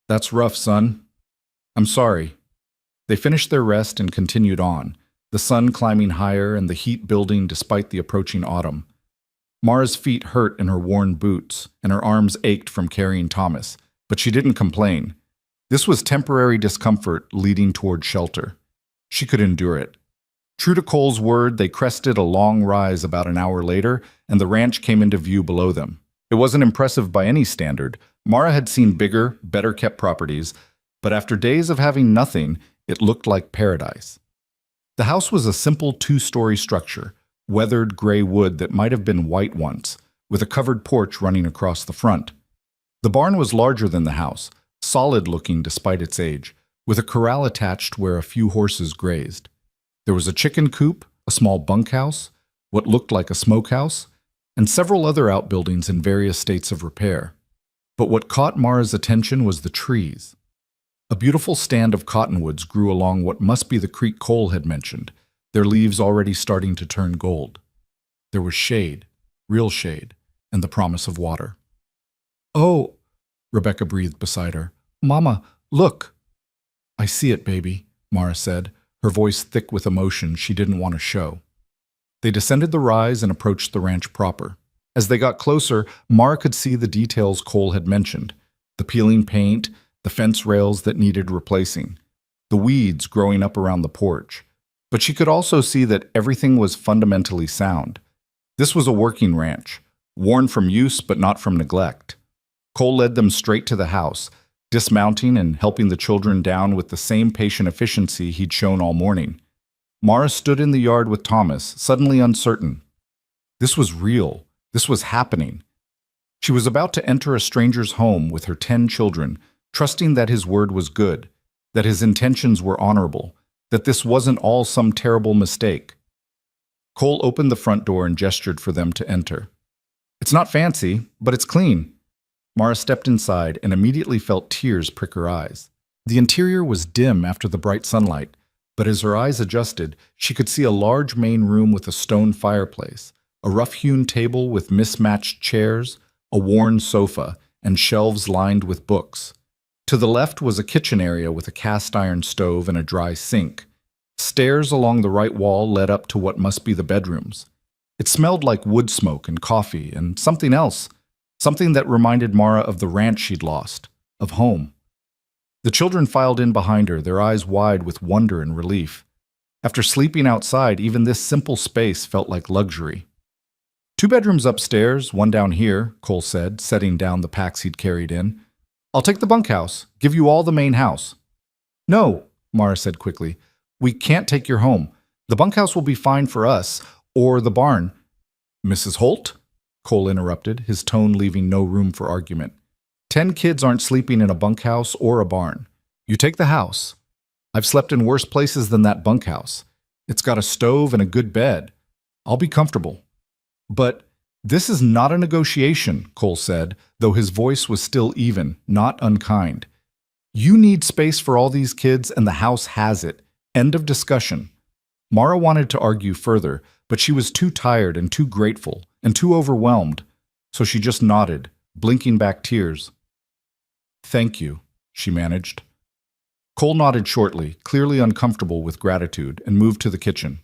That's rough, son. I'm sorry. They finished their rest and continued on, the sun climbing higher and the heat building despite the approaching autumn. Mara's feet hurt in her worn boots, and her arms ached from carrying Thomas, but she didn't complain. This was temporary discomfort leading toward shelter. She could endure it. True to Cole's word, they crested a long rise about an hour later, and the ranch came into view below them. It wasn't impressive by any standard. Mara had seen bigger, better-kept properties, but after days of having nothing, it looked like paradise. The house was a simple two-story structure, weathered gray wood that might have been white once, with a covered porch running across the front. The barn was larger than the house, solid-looking despite its age, with a corral attached where a few horses grazed. There was a chicken coop, a small bunkhouse, what looked like a smokehouse, and several other outbuildings in various states of repair. But what caught Mara's attention was the trees. A beautiful stand of cottonwoods grew along what must be the creek Cole had mentioned, their leaves already starting to turn gold. There was shade, real shade, and the promise of water. "Oh," Rebecca breathed beside her. "Mama, look." "I see it, baby," Mara said, her voice thick with emotion she didn't want to show. They descended the rise and approached the ranch proper. As they got closer, Mara could see the details Cole had mentioned, the peeling paint, the fence rails that needed replacing, the weeds growing up around the porch. But she could also see that everything was fundamentally sound. This was a working ranch, worn from use but not from neglect. Cole led them straight to the house, dismounting and helping the children down with the same patient efficiency he'd shown all morning. Mara stood in the yard with Thomas, suddenly uncertain. This was real. This was happening. She was about to enter a stranger's home with her 10 children, trusting that his word was good, that his intentions were honorable, that this wasn't all some terrible mistake. Cole opened the front door and gestured for them to enter. "It's not fancy, but it's clean." Mara stepped inside and immediately felt tears prick her eyes. The interior was dim after the bright sunlight, but as her eyes adjusted, she could see a large main room with a stone fireplace, a rough-hewn table with mismatched chairs, a worn sofa, and shelves lined with books. To the left was a kitchen area with a cast-iron stove and a dry sink. Stairs along the right wall led up to what must be the bedrooms. It smelled like wood smoke and coffee and something else, something that reminded Mara of the ranch she'd lost, of home. The children filed in behind her, their eyes wide with wonder and relief. After sleeping outside, even this simple space felt like luxury. "2 bedrooms upstairs, 1 down here," Cole said, setting down the packs he'd carried in. "I'll take the bunkhouse, give you all the main house." "No," Mara said quickly. "We can't take your home. The bunkhouse will be fine for us, or the barn." "Mrs. Holt?" Cole interrupted, his tone leaving no room for argument. 10 kids aren't sleeping in a bunkhouse or a barn. You take the house. I've slept in worse places than that bunkhouse. It's got a stove and a good bed. I'll be comfortable." "But this is not a negotiation," Cole said, though his voice was still even, not unkind. "You need space for all these kids, and the house has it. End of discussion." Mara wanted to argue further, but she was too tired and too grateful and too overwhelmed, so she just nodded, blinking back tears. "Thank you," she managed. Cole nodded shortly, clearly uncomfortable with gratitude, and moved to the kitchen.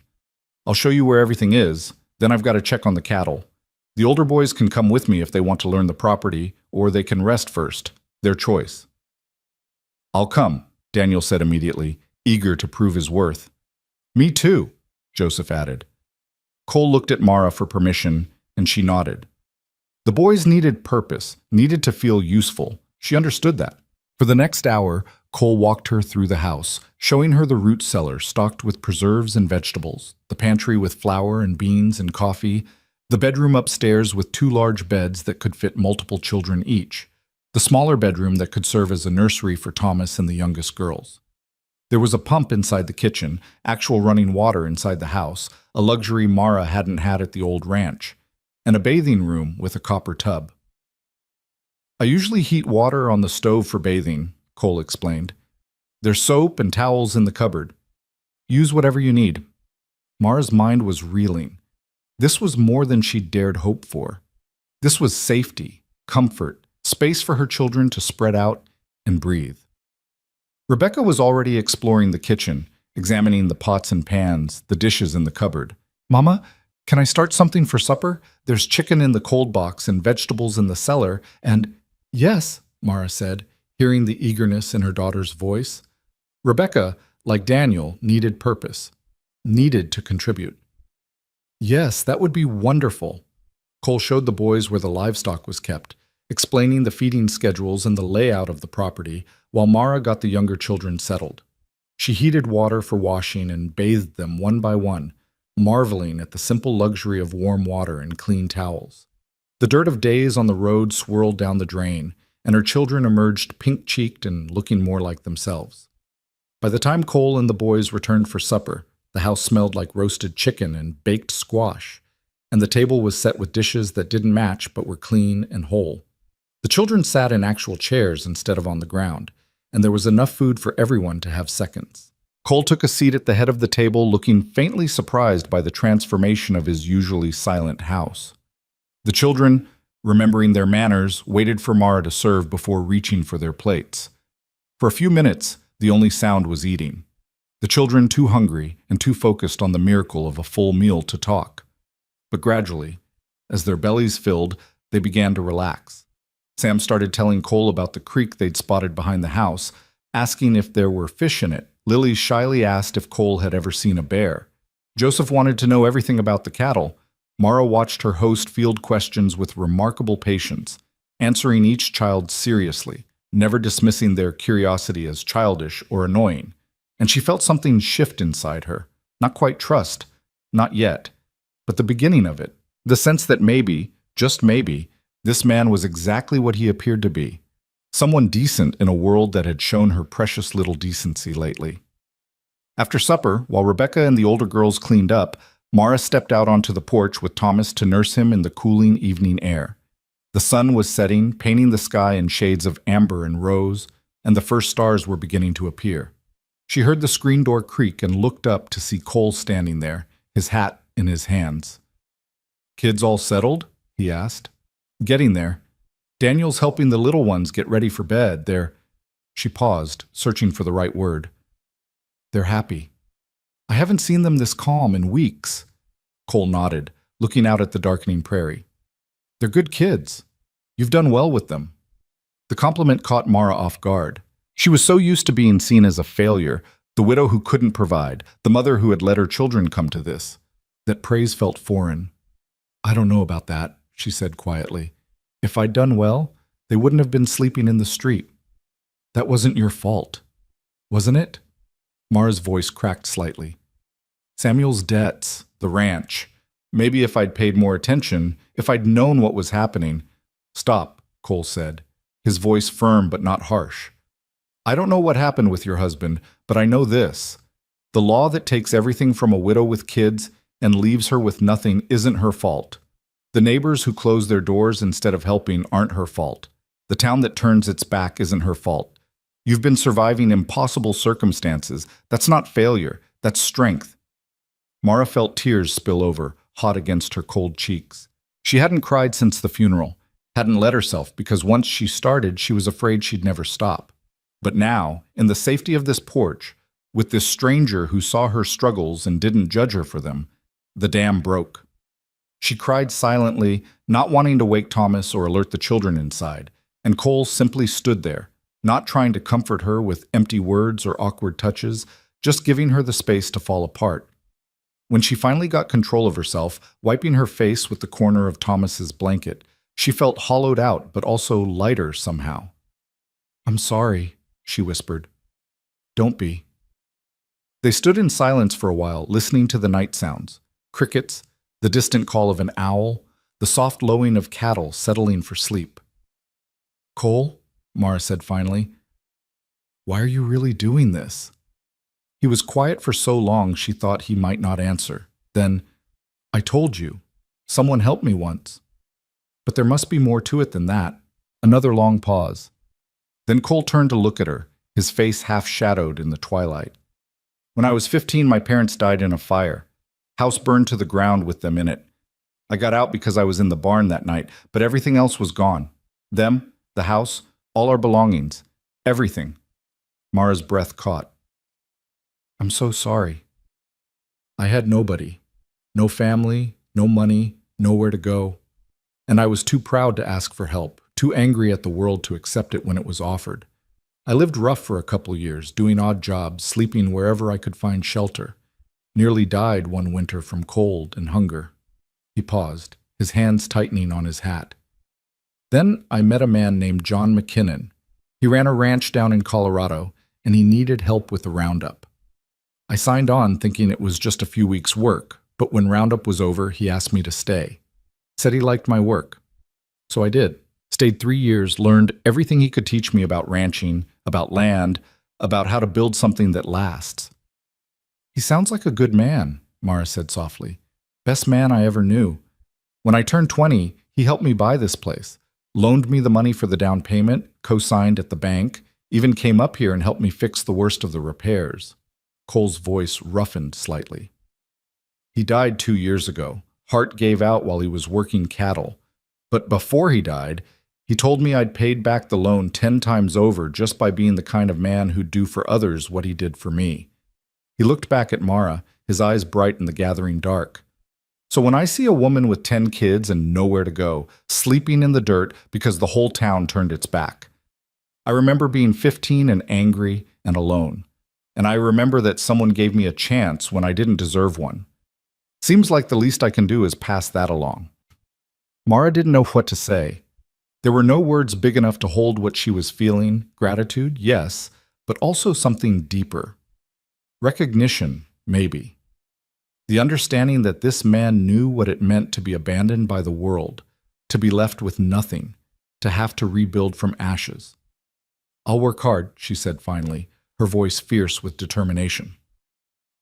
"I'll show you where everything is, then I've got to check on the cattle. The older boys can come with me if they want to learn the property, or they can rest first. Their choice." "I'll come," Daniel said immediately, eager to prove his worth. "Me too," Joseph added. Cole looked at Mara for permission, and she nodded. The boys needed purpose, needed to feel useful. She understood that. For the next hour, Cole walked her through the house, showing her the root cellar stocked with preserves and vegetables, the pantry with flour and beans and coffee, the bedroom upstairs with 2 large beds that could fit multiple children each, the smaller bedroom that could serve as a nursery for Thomas and the youngest girls. There was a pump inside the kitchen, actual running water inside the house, a luxury Mara hadn't had at the old ranch, and a bathing room with a copper tub. "I usually heat water on the stove for bathing," Cole explained. "There's soap and towels in the cupboard. Use whatever you need." Mara's mind was reeling. This was more than she'd dared hope for. This was safety, comfort, space for her children to spread out and breathe. Rebecca was already exploring the kitchen, examining the pots and pans, the dishes in the cupboard. "Mama, can I start something for supper? There's chicken in the cold box and vegetables in the cellar, and—" "Yes," Mara said, hearing the eagerness in her daughter's voice. Rebecca, like Daniel, needed purpose, needed to contribute. "Yes, that would be wonderful." Cole showed the boys where the livestock was kept, explaining the feeding schedules and the layout of the property, while Mara got the younger children settled. She heated water for washing and bathed them one by one, marveling at the simple luxury of warm water and clean towels. The dirt of days on the road swirled down the drain, and her children emerged pink-cheeked and looking more like themselves. By the time Cole and the boys returned for supper, the house smelled like roasted chicken and baked squash, and the table was set with dishes that didn't match but were clean and whole. The children sat in actual chairs instead of on the ground, and there was enough food for everyone to have seconds. Cole took a seat at the head of the table, looking faintly surprised by the transformation of his usually silent house. The children, remembering their manners, waited for Mara to serve before reaching for their plates. For a few minutes, the only sound was eating. The children too hungry and too focused on the miracle of a full meal to talk. But gradually, as their bellies filled, they began to relax. Sam started telling Cole about the creek they'd spotted behind the house, asking if there were fish in it. Lily shyly asked if Cole had ever seen a bear. Joseph wanted to know everything about the cattle. Mara watched her host field questions with remarkable patience, answering each child seriously, never dismissing their curiosity as childish or annoying. And she felt something shift inside her. Not quite trust, not yet, but the beginning of it. The sense that maybe, just maybe, this man was exactly what he appeared to be. Someone decent in a world that had shown her precious little decency lately. After supper, while Rebecca and the older girls cleaned up, Mara stepped out onto the porch with Thomas to nurse him in the cooling evening air. The sun was setting, painting the sky in shades of amber and rose, and the first stars were beginning to appear. She heard the screen door creak and looked up to see Cole standing there, his hat in his hands. "Kids all settled?" he asked. "Getting there. Daniel's helping the little ones get ready for bed. She paused, searching for the right word. "They're happy. I haven't seen them this calm in weeks." Cole nodded, looking out at the darkening prairie. "They're good kids. You've done well with them." The compliment caught Mara off guard. She was so used to being seen as a failure, the widow who couldn't provide, the mother who had let her children come to this, that praise felt foreign. "I don't know about that," she said quietly. "If I'd done well, they wouldn't have been sleeping in the street. That wasn't your fault, wasn't it?" Mara's voice cracked slightly. "Samuel's debts, the ranch. Maybe if I'd paid more attention, if I'd known what was happening—" "Stop," Cole said, his voice firm but not harsh. "I don't know what happened with your husband, but I know this. The law that takes everything from a widow with kids and leaves her with nothing isn't her fault. The neighbors who close their doors instead of helping aren't her fault. The town that turns its back isn't her fault. You've been surviving impossible circumstances. That's not failure. That's strength." Mara felt tears spill over, hot against her cold cheeks. She hadn't cried since the funeral, hadn't let herself because once she started, she was afraid she'd never stop. But now, in the safety of this porch, with this stranger who saw her struggles and didn't judge her for them, the dam broke. She cried silently, not wanting to wake Thomas or alert the children inside, and Cole simply stood there, not trying to comfort her with empty words or awkward touches, just giving her the space to fall apart. When she finally got control of herself, wiping her face with the corner of Thomas's blanket, She felt hollowed out, but also lighter somehow. "I'm sorry," she whispered. "Don't be." They stood in silence for a while, listening to the night sounds. Crickets, the distant call of an owl, the soft lowing of cattle settling for sleep. "Cole," Mara said finally, "why are you really doing this?" He was quiet for so long she thought he might not answer. Then, "I told you. Someone helped me once." "But there must be more to it than that." Another long pause. Then Cole turned to look at her, his face half shadowed in the twilight. "When I was 15, my parents died in a fire. House burned to the ground with them in it. I got out because I was in the barn that night, but everything else was gone. Them, the house, all our belongings. Everything." Mara's breath caught. "I'm so sorry. I had nobody. No family, no money, nowhere to go. And I was too proud to ask for help, too angry at the world to accept it when it was offered. I lived rough for a couple years, doing odd jobs, sleeping wherever I could find shelter. Nearly died one winter from cold and hunger." He paused, his hands tightening on his hat. "Then I met a man named John McKinnon. He ran a ranch down in Colorado, and he needed help with the roundup. I signed on thinking it was just a few weeks' work, but when roundup was over, he asked me to stay. Said he liked my work. So I did. Stayed 3 years, learned everything he could teach me about ranching, about land, about how to build something that lasts." "He sounds like a good man," Mara said softly. "Best man I ever knew. When I turned 20, he helped me buy this place, loaned me the money for the down payment, co-signed at the bank, even came up here and helped me fix the worst of the repairs." Cole's voice roughened slightly. "He died 2 years ago. Heart gave out while he was working cattle. But before he died, he told me I'd paid back the loan 10 times over just by being the kind of man who'd do for others what he did for me." He looked back at Mara, his eyes bright in the gathering dark. "So when I see a woman with 10 kids and nowhere to go, sleeping in the dirt because the whole town turned its back, I remember being 15 and angry and alone. And I remember that someone gave me a chance when I didn't deserve one. Seems like the least I can do is pass that along." Mara didn't know what to say. There were no words big enough to hold what she was feeling. Gratitude, yes, but also something deeper. Recognition, maybe. The understanding that this man knew what it meant to be abandoned by the world, to be left with nothing, to have to rebuild from ashes. "I'll work hard," she said finally, her voice fierce with determination.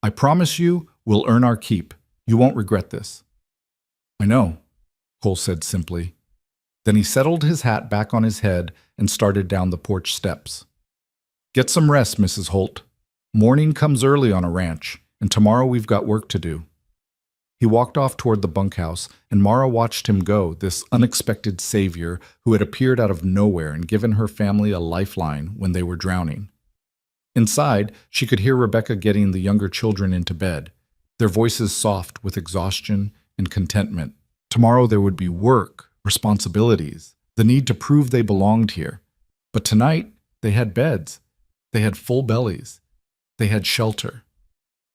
"I promise you we'll earn our keep. You won't regret this." "I know," Cole said simply. Then he settled his hat back on his head and started down the porch steps. "Get some rest, Mrs. Holt. Morning comes early on a ranch, and tomorrow we've got work to do." He walked off toward the bunkhouse, and Mara watched him go, this unexpected savior who had appeared out of nowhere and given her family a lifeline when they were drowning. Inside, she could hear Rebecca getting the younger children into bed, their voices soft with exhaustion and contentment. Tomorrow there would be work, responsibilities, the need to prove they belonged here. But tonight, they had beds. They had full bellies. They had shelter.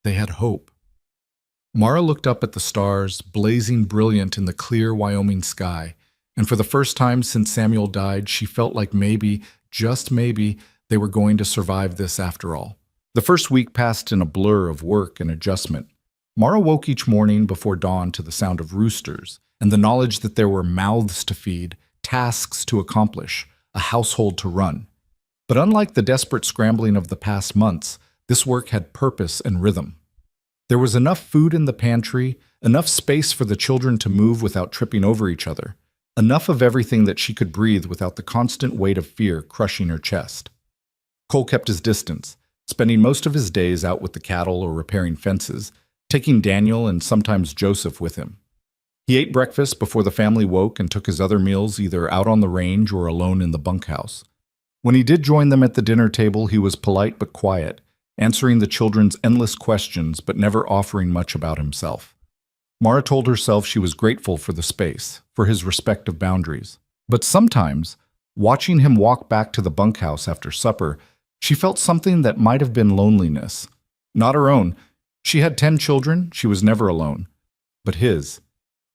They had hope. Mara looked up at the stars, blazing brilliant in the clear Wyoming sky, and for the first time since Samuel died, she felt like maybe, just maybe, they were going to survive this after all. The first week passed in a blur of work and adjustment. Mara woke each morning before dawn to the sound of roosters and the knowledge that there were mouths to feed, tasks to accomplish, a household to run. But unlike the desperate scrambling of the past months, this work had purpose and rhythm. There was enough food in the pantry, enough space for the children to move without tripping over each other, enough of everything that she could breathe without the constant weight of fear crushing her chest. Cole kept his distance, spending most of his days out with the cattle or repairing fences, taking Daniel and sometimes Joseph with him. He ate breakfast before the family woke and took his other meals either out on the range or alone in the bunkhouse. When he did join them at the dinner table, he was polite but quiet, answering the children's endless questions but never offering much about himself. Mara told herself she was grateful for the space, for his respect of boundaries. But sometimes, watching him walk back to the bunkhouse after supper, she felt something that might have been loneliness. Not her own. She had 10 children, she was never alone. But his.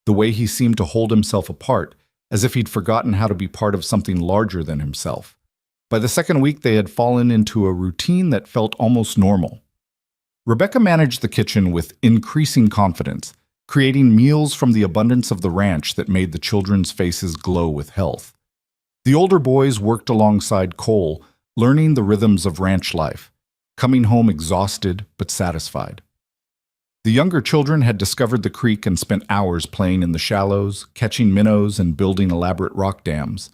The way he seemed to hold himself apart, as if he'd forgotten how to be part of something larger than himself. By the second week, they had fallen into a routine that felt almost normal. Rebecca managed the kitchen with increasing confidence, creating meals from the abundance of the ranch that made the children's faces glow with health. The older boys worked alongside Cole, learning the rhythms of ranch life, coming home exhausted but satisfied. The younger children had discovered the creek and spent hours playing in the shallows, catching minnows, and building elaborate rock dams.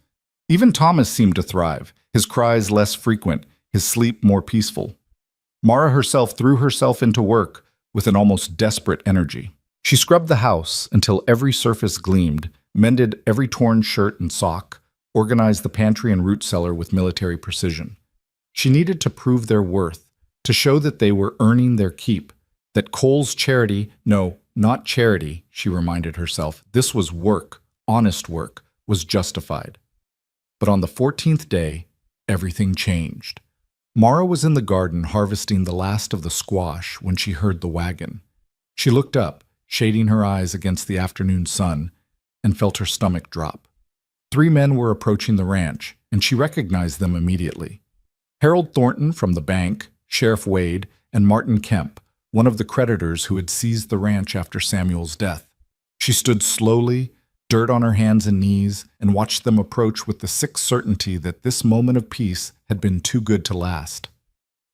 Even Thomas seemed to thrive, his cries less frequent, his sleep more peaceful. Mara herself threw herself into work with an almost desperate energy. She scrubbed the house until every surface gleamed, mended every torn shirt and sock, organized the pantry and root cellar with military precision. She needed to prove their worth, to show that they were earning their keep, that Cole's charity, no, not charity, she reminded herself, this was work, honest work, was justified. But on the 14th day, everything changed. Mara was in the garden harvesting the last of the squash when she heard the wagon. She looked up, shading her eyes against the afternoon sun, and felt her stomach drop. 3 men were approaching the ranch, and she recognized them immediately. Harold Thornton from the bank, Sheriff Wade, and Martin Kemp, one of the creditors who had seized the ranch after Samuel's death. She stood slowly, dirt on her hands and knees, and watched them approach with the sick certainty that this moment of peace had been too good to last.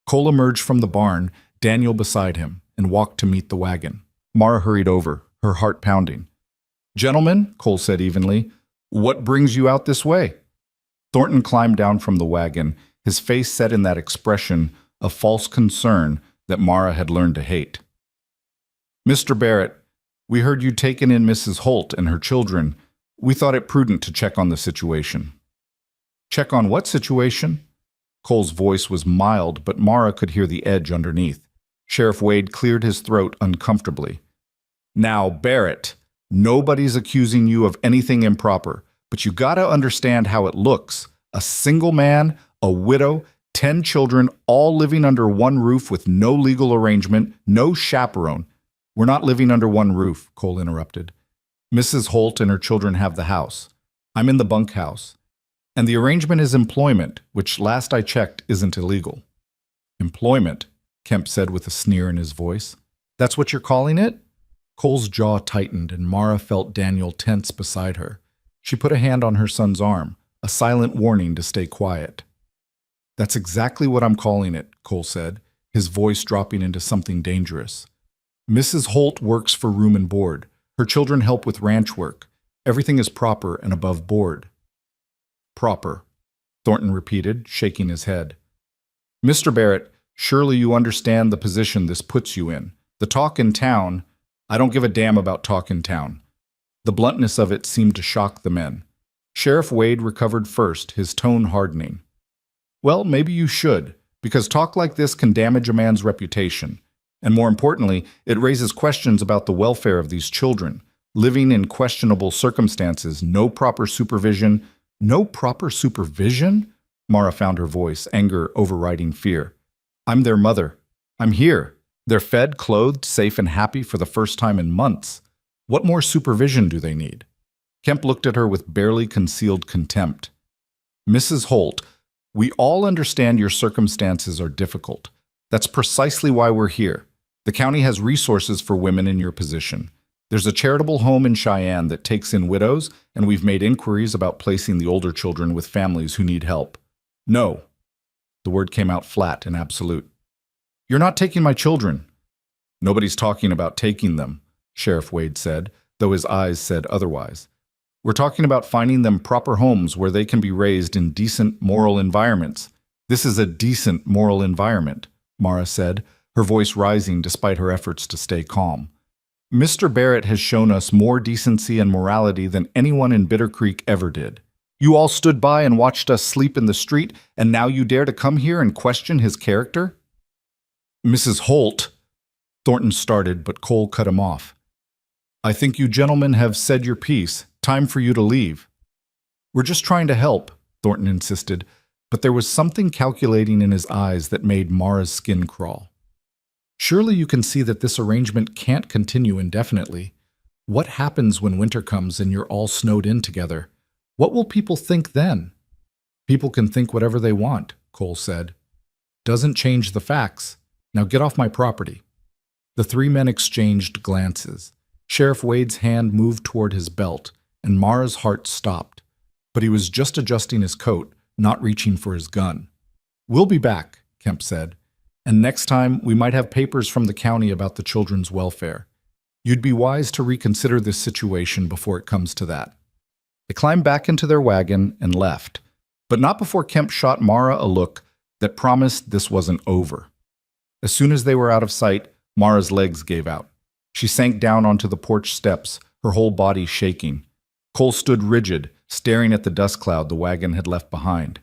Cole emerged from the barn, Daniel beside him, and walked to meet the wagon. Mara hurried over, her heart pounding. "Gentlemen," Cole said evenly, "what brings you out this way?" Thornton climbed down from the wagon, his face set in that expression of false concern that Mara had learned to hate. "Mr. Barrett, we heard you'd taken in Mrs. Holt and her children. We thought it prudent to check on the situation." "Check on what situation?" Cole's voice was mild, but Mara could hear the edge underneath. Sheriff Wade cleared his throat uncomfortably. "Now, Barrett, nobody's accusing you of anything improper, but you gotta understand how it looks. A single man, a widow, 10 children, all living under one roof with no legal arrangement, no chaperone." "We're not living under one roof," Cole interrupted. "Mrs. Holt and her children have the house. I'm in the bunkhouse. And the arrangement is employment, which last I checked isn't illegal." "Employment?" Kemp said with a sneer in his voice. "That's what you're calling it?" Cole's jaw tightened and Mara felt Daniel tense beside her. She put a hand on her son's arm, a silent warning to stay quiet. "That's exactly what I'm calling it," Cole said, his voice dropping into something dangerous. "Mrs. Holt works for room and board. Her children help with ranch work. Everything is proper and above board." "Proper," Thornton repeated, shaking his head. "Mr. Barrett, surely you understand the position this puts you in. The talk in town—" "I don't give a damn about talk in town." The bluntness of it seemed to shock the men. Sheriff Wade recovered first, his tone hardening. "Well, maybe you should, because talk like this can damage a man's reputation. And more importantly, it raises questions about the welfare of these children, living in questionable circumstances, no proper supervision." "No proper supervision?" Mara found her voice, anger overriding fear. "I'm their mother. I'm here. They're fed, clothed, safe, and happy for the first time in months. What more supervision do they need?" Kemp looked at her with barely concealed contempt. "Mrs. Holt, we all understand your circumstances are difficult. That's precisely why we're here. The county has resources for women in your position. There's a charitable home in Cheyenne that takes in widows, and we've made inquiries about placing the older children with families who need help." "No." The word came out flat and absolute. "You're not taking my children." "Nobody's talking about taking them," Sheriff Wade said, though his eyes said otherwise. "We're talking about finding them proper homes where they can be raised in decent, moral environments." "This is a decent, moral environment," Mara said, her voice rising despite her efforts to stay calm. "Mr. Barrett has shown us more decency and morality than anyone in Bitter Creek ever did. You all stood by and watched us sleep in the street, and now you dare to come here and question his character?" "Mrs. Holt," Thornton started, but Cole cut him off. "I think you gentlemen have said your piece. Time for you to leave." "We're just trying to help," Thornton insisted, but there was something calculating in his eyes that made Mara's skin crawl. "Surely you can see that this arrangement can't continue indefinitely. What happens when winter comes and you're all snowed in together? What will people think then? People can think whatever they want, Cole said. Doesn't change the facts. Now get off my property. The three men exchanged glances. Sheriff Wade's hand moved toward his belt, and Mara's heart stopped. But he was just adjusting his coat, not reaching for his gun. We'll be back, Kemp said. And next time, we might have papers from the county about the children's welfare. You'd be wise to reconsider this situation before it comes to that. They climbed back into their wagon and left, but not before Kemp shot Mara a look that promised this wasn't over. As soon as they were out of sight, Mara's legs gave out. She sank down onto the porch steps, her whole body shaking. Cole stood rigid, staring at the dust cloud the wagon had left behind.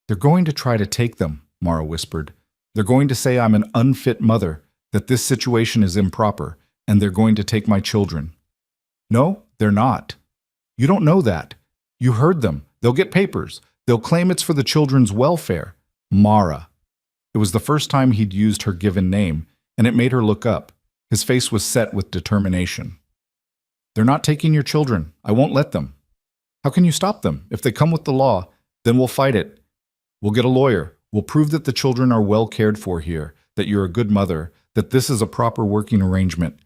They're going to try to take them, Mara whispered. They're going to say I'm an unfit mother, that this situation is improper, and they're going to take my children. No, they're not. You don't know that. You heard them. They'll get papers. They'll claim it's for the children's welfare. Mara. It was the first time he'd used her given name, and it made her look up. His face was set with determination. They're not taking your children. I won't let them. How can you stop them? If they come with the law, then we'll fight it. We'll get a lawyer. We'll prove that the children are well cared for here, that you're a good mother, that this is a proper working arrangement.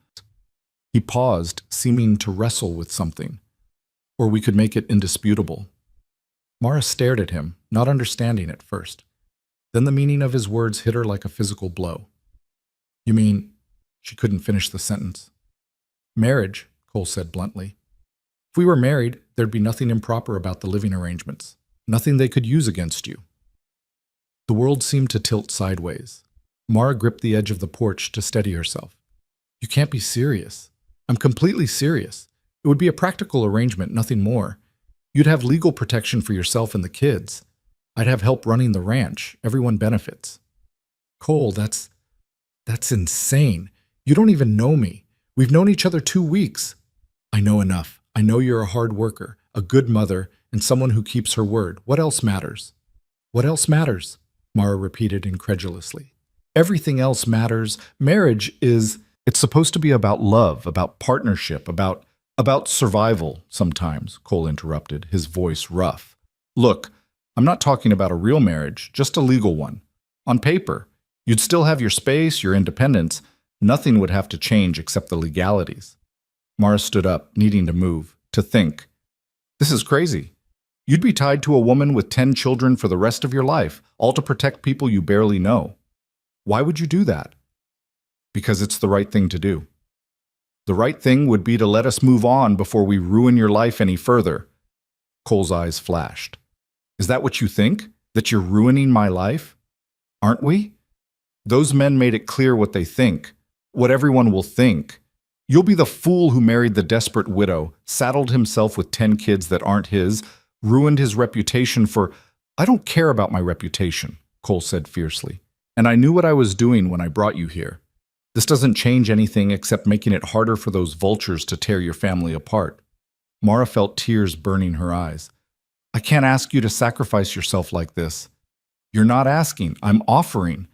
He paused, seeming to wrestle with something. Or we could make it indisputable. Mara stared at him, not understanding at first. Then the meaning of his words hit her like a physical blow. You mean, she couldn't finish the sentence. Marriage, Cole said bluntly. If we were married, there'd be nothing improper about the living arrangements, nothing they could use against you. The world seemed to tilt sideways. Mara gripped the edge of the porch to steady herself. You can't be serious. I'm completely serious. It would be a practical arrangement, nothing more. You'd have legal protection for yourself and the kids. I'd have help running the ranch. Everyone benefits. Cole, that's insane. You don't even know me. We've known each other 2 weeks. I know enough. I know you're a hard worker, a good mother, and someone who keeps her word. What else matters? What else matters? Mara repeated incredulously. Everything else matters. Marriage it's supposed to be about love, about partnership, about survival sometimes, Cole interrupted, his voice rough. Look, I'm not talking about a real marriage, just a legal one. On paper, you'd still have your space, your independence. Nothing would have to change except the legalities. Mara stood up, needing to move, to think. This is crazy. You'd be tied to a woman with 10 children for the rest of your life, all to protect people you barely know. Why would you do that? Because it's the right thing to do. The right thing would be to let us move on before we ruin your life any further. Cole's eyes flashed. Is that what you think? That you're ruining my life? Aren't we? Those men made it clear what they think, what everyone will think. You'll be the fool who married the desperate widow, saddled himself with 10 kids that aren't his, ruined his reputation for— I don't care about my reputation, Cole said fiercely. And I knew what I was doing when I brought you here. This doesn't change anything except making it harder for those vultures to tear your family apart. Mara felt tears burning her eyes. I can't ask you to sacrifice yourself like this. You're not asking, I'm offering.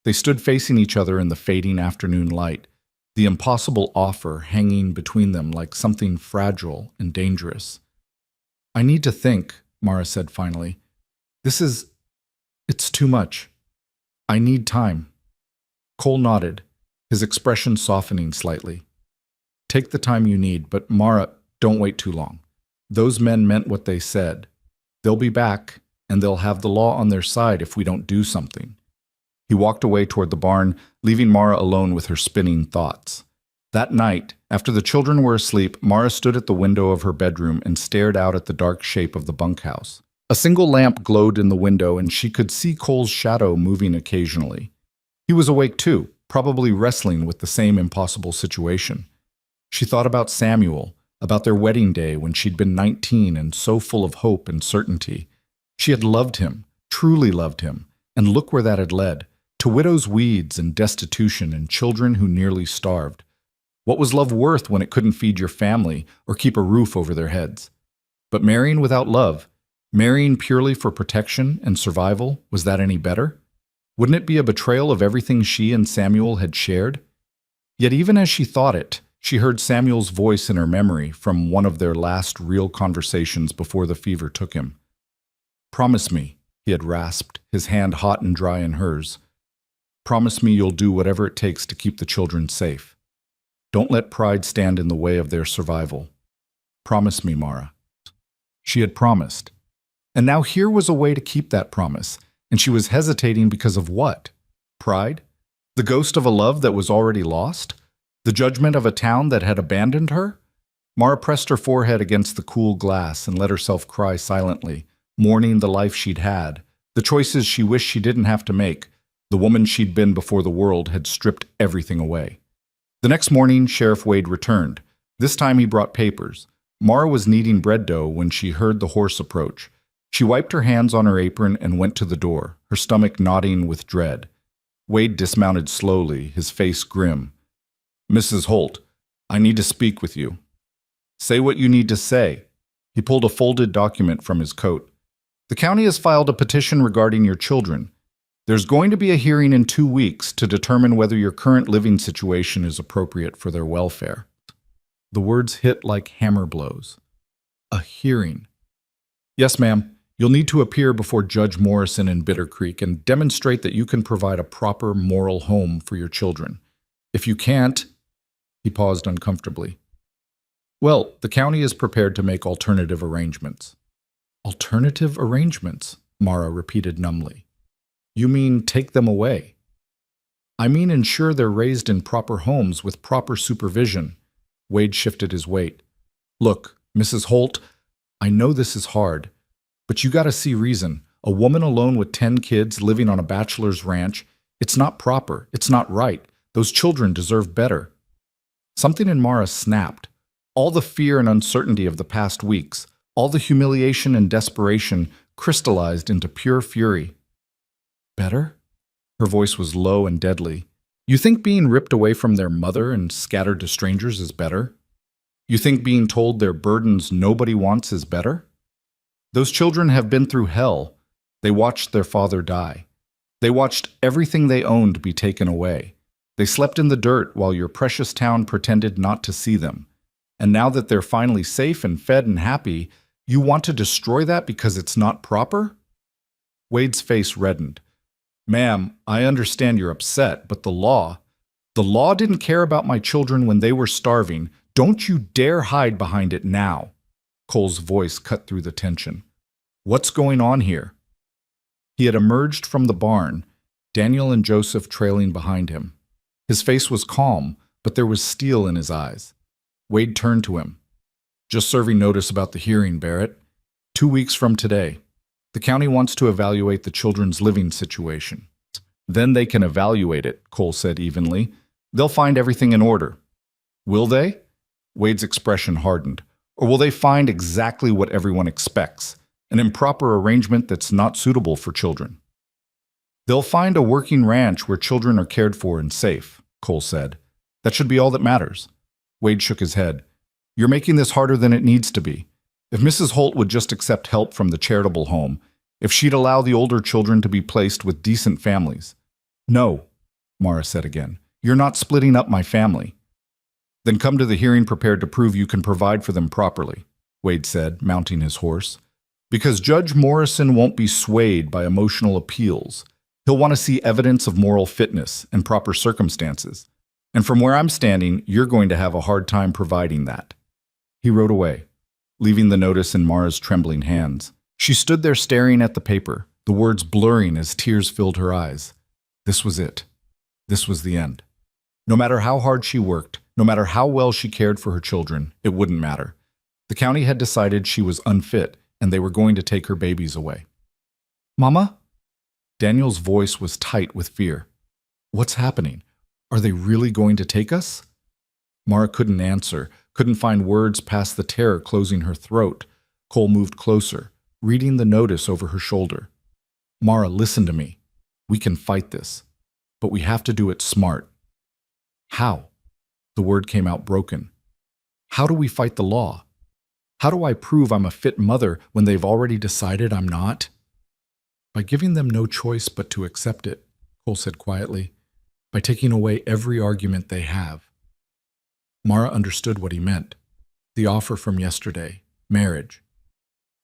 They stood facing each other in the fading afternoon light, the impossible offer hanging between them like something fragile and dangerous. I need to think, Mara said finally. It's too much. I need time. Cole nodded, his expression softening slightly. Take the time you need, but Mara, don't wait too long. Those men meant what they said. They'll be back, and they'll have the law on their side if we don't do something. He walked away toward the barn, leaving Mara alone with her spinning thoughts. That night, after the children were asleep, Mara stood at the window of her bedroom and stared out at the dark shape of the bunkhouse. A single lamp glowed in the window, and she could see Cole's shadow moving occasionally. He was awake too, probably wrestling with the same impossible situation. She thought about Samuel, about their wedding day when she'd been 19 and so full of hope and certainty. She had loved him, truly loved him, and look where that had led, to widow's weeds and destitution and children who nearly starved. What was love worth when it couldn't feed your family or keep a roof over their heads? But marrying without love, marrying purely for protection and survival, was that any better? Wouldn't it be a betrayal of everything she and Samuel had shared? Yet even as she thought it, She heard Samuel's voice in her memory from one of their last real conversations before the fever took him. "Promise me," he had rasped, his hand hot and dry in hers. "Promise me you'll do whatever it takes to keep the children safe. Don't let pride stand in the way of their survival. Promise me, Mara." She had promised. And now here was a way to keep that promise, and she was hesitating because of what? Pride? The ghost of a love that was already lost? The judgment of a town that had abandoned her? Mara pressed her forehead against the cool glass and let herself cry silently, mourning the life she'd had, the choices she wished she didn't have to make. The woman she'd been before the world had stripped everything away. The next morning, Sheriff Wade returned. This time he brought papers. Mara was kneading bread dough when she heard the horse approach. She wiped her hands on her apron and went to the door, her stomach knotting with dread. Wade dismounted slowly, his face grim. "Mrs. Holt, I need to speak with you." "Say what you need to say." He pulled a folded document from his coat. "The county has filed a petition regarding your children. There's going to be a hearing in 2 weeks to determine whether your current living situation is appropriate for their welfare." The words hit like hammer blows. A hearing. "Yes, ma'am. You'll need to appear before Judge Morrison in Bitter Creek and demonstrate that you can provide a proper moral home for your children. If you can't—" He paused uncomfortably. "Well, the county is prepared to make alternative arrangements." "Alternative arrangements?" Mara repeated numbly. "You mean take them away?" "I mean ensure they're raised in proper homes with proper supervision." Wade shifted his weight. "Look, Mrs. Holt, I know this is hard, but you gotta see reason. A woman alone with 10 kids living on a bachelor's ranch, it's not proper, it's not right. Those children deserve better." Something in Mara snapped. All the fear and uncertainty of the past weeks, all the humiliation and desperation crystallized into pure fury. "Better?" Her voice was low and deadly. "You think being ripped away from their mother and scattered to strangers is better? You think being told their burdens nobody wants is better? Those children have been through hell. They watched their father die. They watched everything they owned be taken away. They slept in the dirt while your precious town pretended not to see them. And now that they're finally safe and fed and happy, you want to destroy that because it's not proper?" Wade's face reddened. "Ma'am, I understand you're upset, but the law didn't care about my children when they were starving. Don't you dare hide behind it now." Cole's voice cut through the tension. "What's going on here?" He had emerged from the barn, Daniel and Joseph trailing behind him. His face was calm, but there was steel in his eyes. Wade turned to him. "Just serving notice about the hearing, Barrett. 2 weeks from today. The county wants to evaluate the children's living situation." "Then they can evaluate it," Cole said evenly. "They'll find everything in order." "Will they?" Wade's expression hardened. "Or will they find exactly what everyone expects, an improper arrangement that's not suitable for children?" "They'll find a working ranch where children are cared for and safe," Cole said. "That should be all that matters." Wade shook his head. "You're making this harder than it needs to be. If Mrs. Holt would just accept help from the charitable home, if she'd allow the older children to be placed with decent families." "No," Mara said again. "You're not splitting up my family." "Then come to the hearing prepared to prove you can provide for them properly," Wade said, mounting his horse. "Because Judge Morrison won't be swayed by emotional appeals. He'll want to see evidence of moral fitness and proper circumstances. And from where I'm standing, you're going to have a hard time providing that." He rode away, leaving the notice in Mara's trembling hands. She stood there staring at the paper, the words blurring as tears filled her eyes. This was it. This was the end. No matter how hard she worked, no matter how well she cared for her children, it wouldn't matter. The county had decided she was unfit, and they were going to take her babies away. "Mama?" Daniel's voice was tight with fear. "What's happening? Are they really going to take us?" Mara couldn't answer, couldn't find words past the terror closing her throat. Cole moved closer, reading the notice over her shoulder. "Mara, listen to me. We can fight this, but we have to do it smart." "How?" The word came out broken. "How do we fight the law? How do I prove I'm a fit mother when they've already decided I'm not?" "By giving them no choice but to accept it," Cole said quietly. "By taking away every argument they have." Mara understood what he meant. The offer from yesterday, marriage.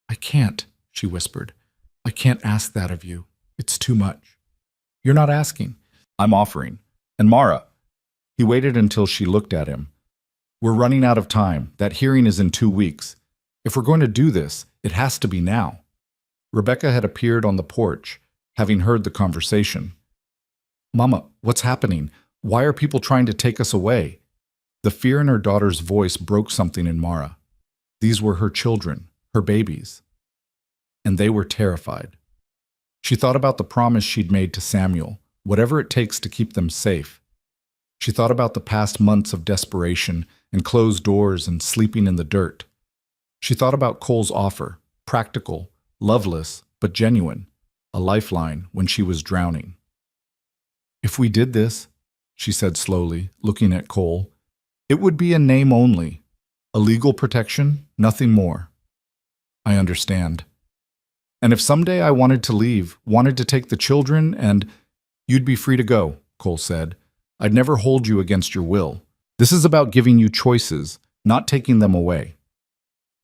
I can't, she whispered. I can't ask that of you. It's too much. You're not asking. I'm offering. And Mara. He waited until she looked at him. We're running out of time. That hearing is in 2 weeks. If we're going to do this, it has to be now. Rebecca had appeared on the porch, having heard the conversation. Mama, what's happening? Why are people trying to take us away? The fear in her daughter's voice broke something in Mara. These were her children, her babies. And they were terrified. She thought about the promise she'd made to Samuel, whatever it takes to keep them safe. She thought about the past months of desperation and closed doors and sleeping in the dirt. She thought about Cole's offer, practical, loveless, but genuine, a lifeline when she was drowning. If we did this, she said slowly, looking at Cole, it would be a name only, a legal protection, nothing more. I understand. And if someday I wanted to leave, wanted to take the children, and you'd be free to go, Cole said. I'd never hold you against your will. This is about giving you choices, not taking them away.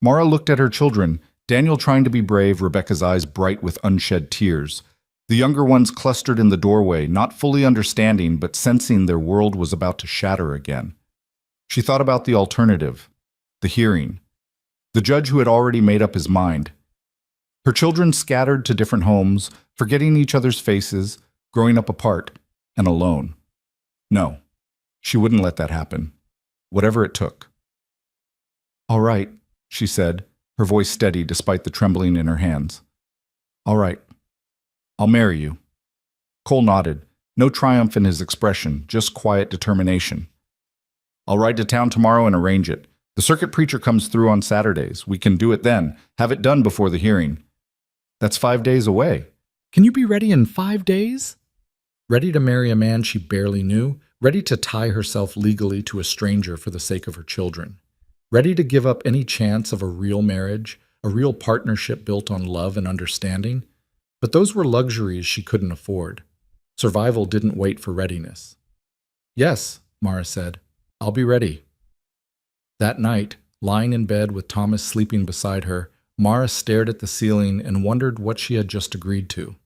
Mara looked at her children, Daniel trying to be brave, Rebecca's eyes bright with unshed tears. The younger ones clustered in the doorway, not fully understanding but sensing their world was about to shatter again. She thought about the alternative, the hearing, the judge who had already made up his mind. Her children scattered to different homes, forgetting each other's faces, growing up apart and alone. No, she wouldn't let that happen, whatever it took. All right, she said, her voice steady despite the trembling in her hands. All right, I'll marry you. Cole nodded, no triumph in his expression, just quiet determination. I'll ride to town tomorrow and arrange it. The circuit preacher comes through on Saturdays. We can do it then, have it done before the hearing. That's 5 days away. Can you be ready in 5 days? Ready to marry a man she barely knew, ready to tie herself legally to a stranger for the sake of her children, ready to give up any chance of a real marriage, a real partnership built on love and understanding. But those were luxuries she couldn't afford. Survival didn't wait for readiness. Yes, Mara said, I'll be ready. That night, lying in bed with Thomas sleeping beside her, Mara stared at the ceiling and wondered what she had just agreed to.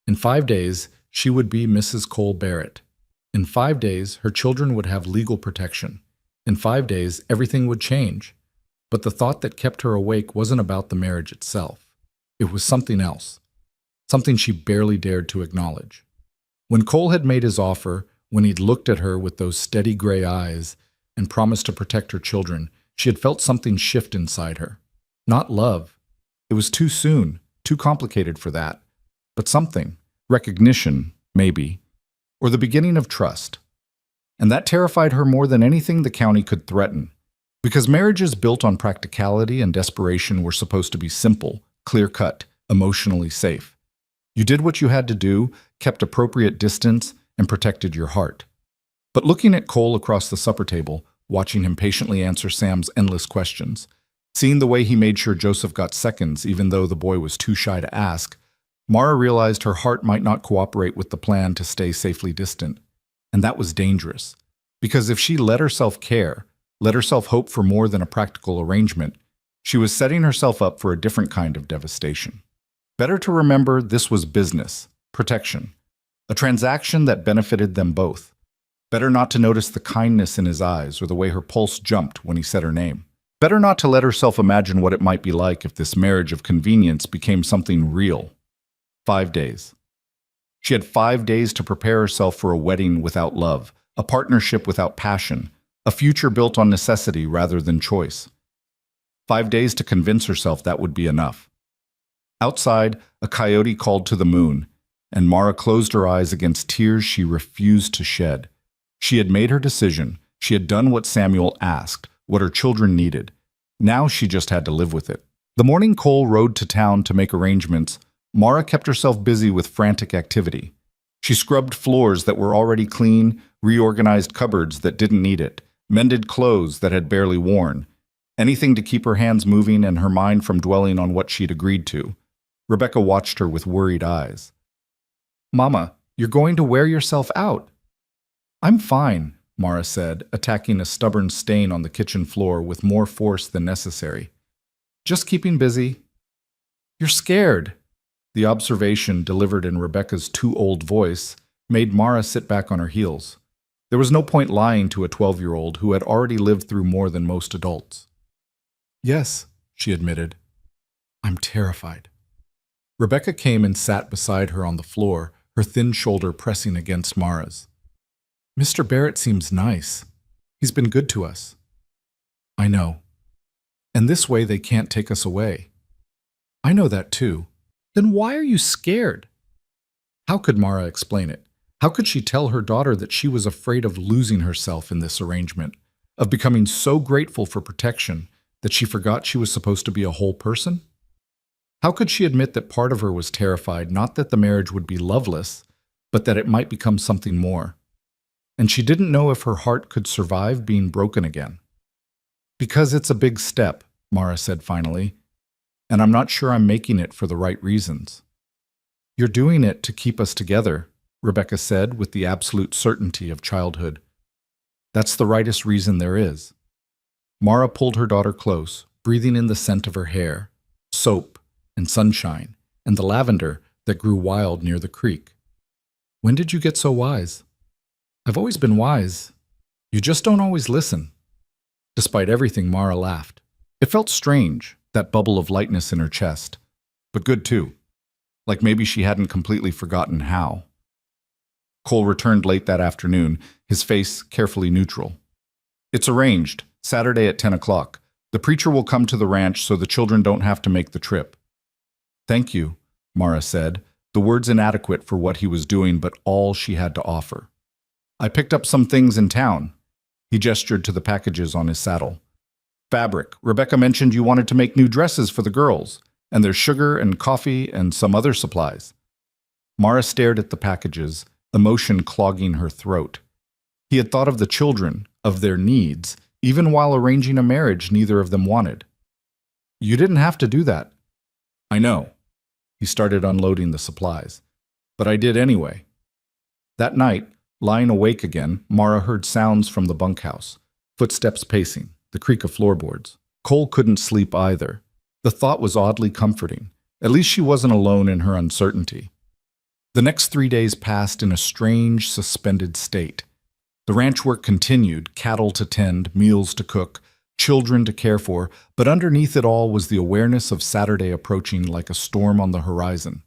In 5 days, she would be Mrs. Cole Barrett. In 5 days, her children would have legal protection. In 5 days, everything would change. But the thought that kept her awake wasn't about the marriage itself. It was something else, something she barely dared to acknowledge. When Cole had made his offer, when he'd looked at her with those steady gray eyes and promised to protect her children, she had felt something shift inside her. Not love. It was too soon, too complicated for that. But something. Recognition, maybe. Or the beginning of trust. And that terrified her more than anything the county could threaten. Because marriages built on practicality and desperation were supposed to be simple, clear-cut, emotionally safe. You did what you had to do, kept appropriate distance, and protected your heart. But looking at Cole across the supper table, watching him patiently answer Sam's endless questions, seeing the way he made sure Joseph got seconds even though the boy was too shy to ask, Mara realized her heart might not cooperate with the plan to stay safely distant. And that was dangerous. Because if she let herself care, let herself hope for more than a practical arrangement, she was setting herself up for a different kind of devastation. Better to remember this was business, protection, a transaction that benefited them both. Better not to notice the kindness in his eyes or the way her pulse jumped when he said her name. Better not to let herself imagine what it might be like if this marriage of convenience became something real. 5 days. She had 5 days to prepare herself for a wedding without love, a partnership without passion, a future built on necessity rather than choice. 5 days to convince herself that would be enough. Outside, a coyote called to the moon, and Mara closed her eyes against tears she refused to shed. She had made her decision. She had done what Samuel asked, what her children needed. Now she just had to live with it. The morning Cole rode to town to make arrangements, Mara kept herself busy with frantic activity. She scrubbed floors that were already clean, reorganized cupboards that didn't need it, mended clothes that had barely worn. Anything to keep her hands moving and her mind from dwelling on what she'd agreed to. Rebecca watched her with worried eyes. Mama, you're going to wear yourself out. I'm fine, Mara said, attacking a stubborn stain on the kitchen floor with more force than necessary. Just keeping busy. You're scared. The observation, delivered in Rebecca's too-old voice, made Mara sit back on her heels. There was no point lying to a 12-year-old who had already lived through more than most adults. Yes, she admitted. I'm terrified. Rebecca came and sat beside her on the floor, her thin shoulder pressing against Mara's. Mr. Barrett seems nice. He's been good to us. I know. And this way they can't take us away. I know that too. Then why are you scared? How could Mara explain it? How could she tell her daughter that she was afraid of losing herself in this arrangement, of becoming so grateful for protection that she forgot she was supposed to be a whole person? How could she admit that part of her was terrified not that the marriage would be loveless, but that it might become something more? And she didn't know if her heart could survive being broken again. Because it's a big step, Mara said finally, and I'm not sure I'm making it for the right reasons. You're doing it to keep us together, Rebecca said with the absolute certainty of childhood. That's the rightest reason there is. Mara pulled her daughter close, breathing in the scent of her hair, soap, and sunshine, and the lavender that grew wild near the creek. When did you get so wise? I've always been wise. You just don't always listen. Despite everything, Mara laughed. It felt strange, that bubble of lightness in her chest, but good too. Like maybe she hadn't completely forgotten how. Cole returned late that afternoon, his face carefully neutral. It's arranged, Saturday at 10 o'clock. The preacher will come to the ranch so the children don't have to make the trip. Thank you, Mara said, the words inadequate for what he was doing but all she had to offer. I picked up some things in town. He gestured to the packages on his saddle. Fabric. Rebecca mentioned you wanted to make new dresses for the girls, and there's sugar and coffee and some other supplies. Mara stared at the packages, emotion clogging her throat. He had thought of the children, of their needs, even while arranging a marriage neither of them wanted. You didn't have to do that. I know. He started unloading the supplies. But I did anyway. That night, lying awake again, Mara heard sounds from the bunkhouse, footsteps pacing, the creak of floorboards. Cole couldn't sleep either. The thought was oddly comforting. At least she wasn't alone in her uncertainty. The next 3 days passed in a strange, suspended state. The ranch work continued, cattle to tend, meals to cook, children to care for, but underneath it all was the awareness of Saturday approaching like a storm on the horizon.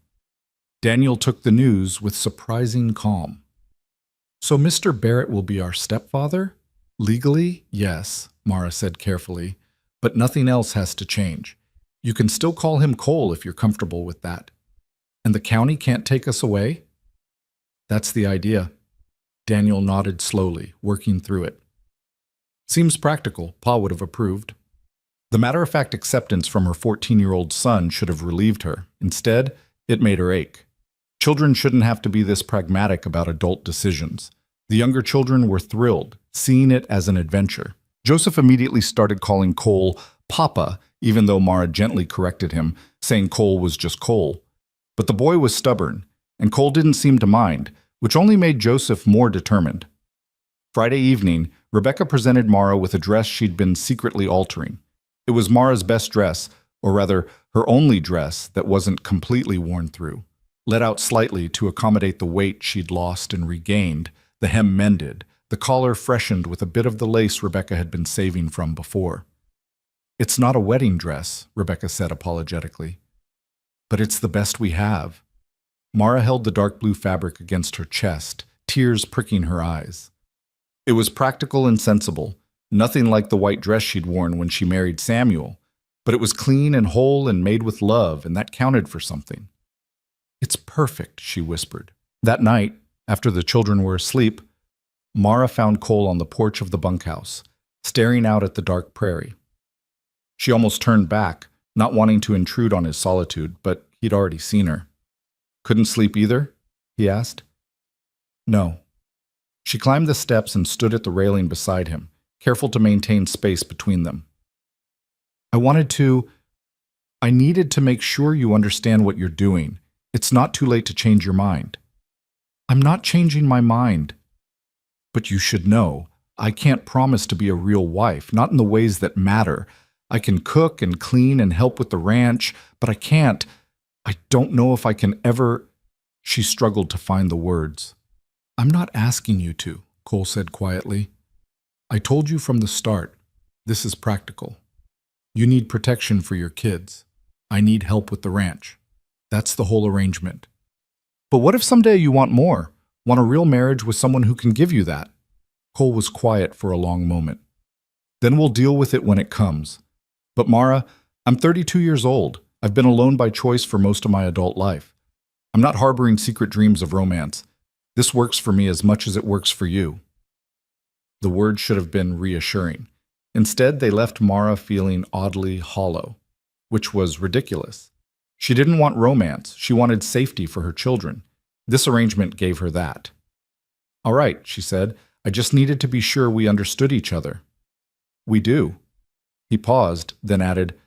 Daniel took the news with surprising calm. So Mr. Barrett will be our stepfather? Legally, yes, Mara said carefully, but nothing else has to change. You can still call him Cole if you're comfortable with that. And the county can't take us away? That's the idea. Daniel nodded slowly, working through it. Seems practical, Pa would have approved. The matter-of-fact acceptance from her 14-year-old son should have relieved her. Instead, it made her ache. Children shouldn't have to be this pragmatic about adult decisions. The younger children were thrilled, seeing it as an adventure. Joseph immediately started calling Cole Papa, even though Mara gently corrected him, saying Cole was just Cole. But the boy was stubborn, and Cole didn't seem to mind, which only made Joseph more determined. Friday evening, Rebecca presented Mara with a dress she'd been secretly altering. It was Mara's best dress, or rather, her only dress that wasn't completely worn through. Let out slightly to accommodate the weight she'd lost and regained, the hem mended, the collar freshened with a bit of the lace Rebecca had been saving from before. It's not a wedding dress, Rebecca said apologetically. But it's the best we have. Mara held the dark blue fabric against her chest, tears pricking her eyes. It was practical and sensible, nothing like the white dress she'd worn when she married Samuel, but it was clean and whole and made with love, and that counted for something. It's perfect, she whispered. That night, after the children were asleep, Mara found Cole on the porch of the bunkhouse, staring out at the dark prairie. She almost turned back, not wanting to intrude on his solitude, but he'd already seen her. Couldn't sleep either? He asked. No. She climbed the steps and stood at the railing beside him, careful to maintain space between them. I needed to make sure you understand what you're doing. It's not too late to change your mind. I'm not changing my mind. But you should know, I can't promise to be a real wife, not in the ways that matter. I can cook and clean and help with the ranch, but I don't know if I can ever. She struggled to find the words. I'm not asking you to, Cole said quietly. I told you from the start, this is practical. You need protection for your kids. I need help with the ranch. That's the whole arrangement. But what if someday you want more? Want a real marriage with someone who can give you that? Cole was quiet for a long moment. Then we'll deal with it when it comes. But Mara, I'm 32 years old. I've been alone by choice for most of my adult life. I'm not harboring secret dreams of romance. This works for me as much as it works for you. The words should have been reassuring. Instead, they left Mara feeling oddly hollow, which was ridiculous. She didn't want romance. She wanted safety for her children. This arrangement gave her that. All right, she said. I just needed to be sure we understood each other. We do. He paused, then added,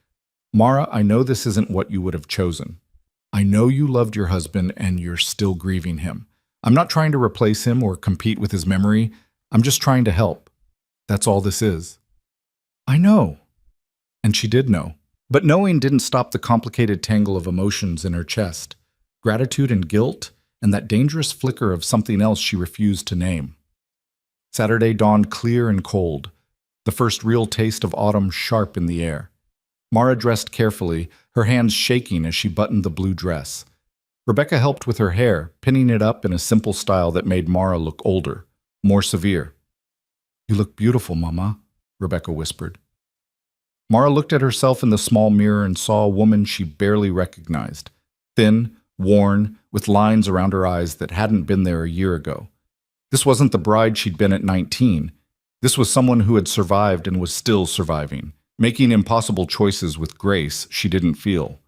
Mara, I know this isn't what you would have chosen. I know you loved your husband and you're still grieving him. I'm not trying to replace him or compete with his memory. I'm just trying to help. That's all this is. I know. And she did know. But knowing didn't stop the complicated tangle of emotions in her chest. Gratitude and guilt, and that dangerous flicker of something else she refused to name. Saturday dawned clear and cold, the first real taste of autumn sharp in the air. Mara dressed carefully, her hands shaking as she buttoned the blue dress. Rebecca helped with her hair, pinning it up in a simple style that made Mara look older, more severe. You look beautiful, Mama, Rebecca whispered. Mara looked at herself in the small mirror and saw a woman she barely recognized, thin, worn, with lines around her eyes that hadn't been there a year ago. This wasn't the bride she'd been at 19. This was someone who had survived and was still surviving, making impossible choices with grace she didn't feel.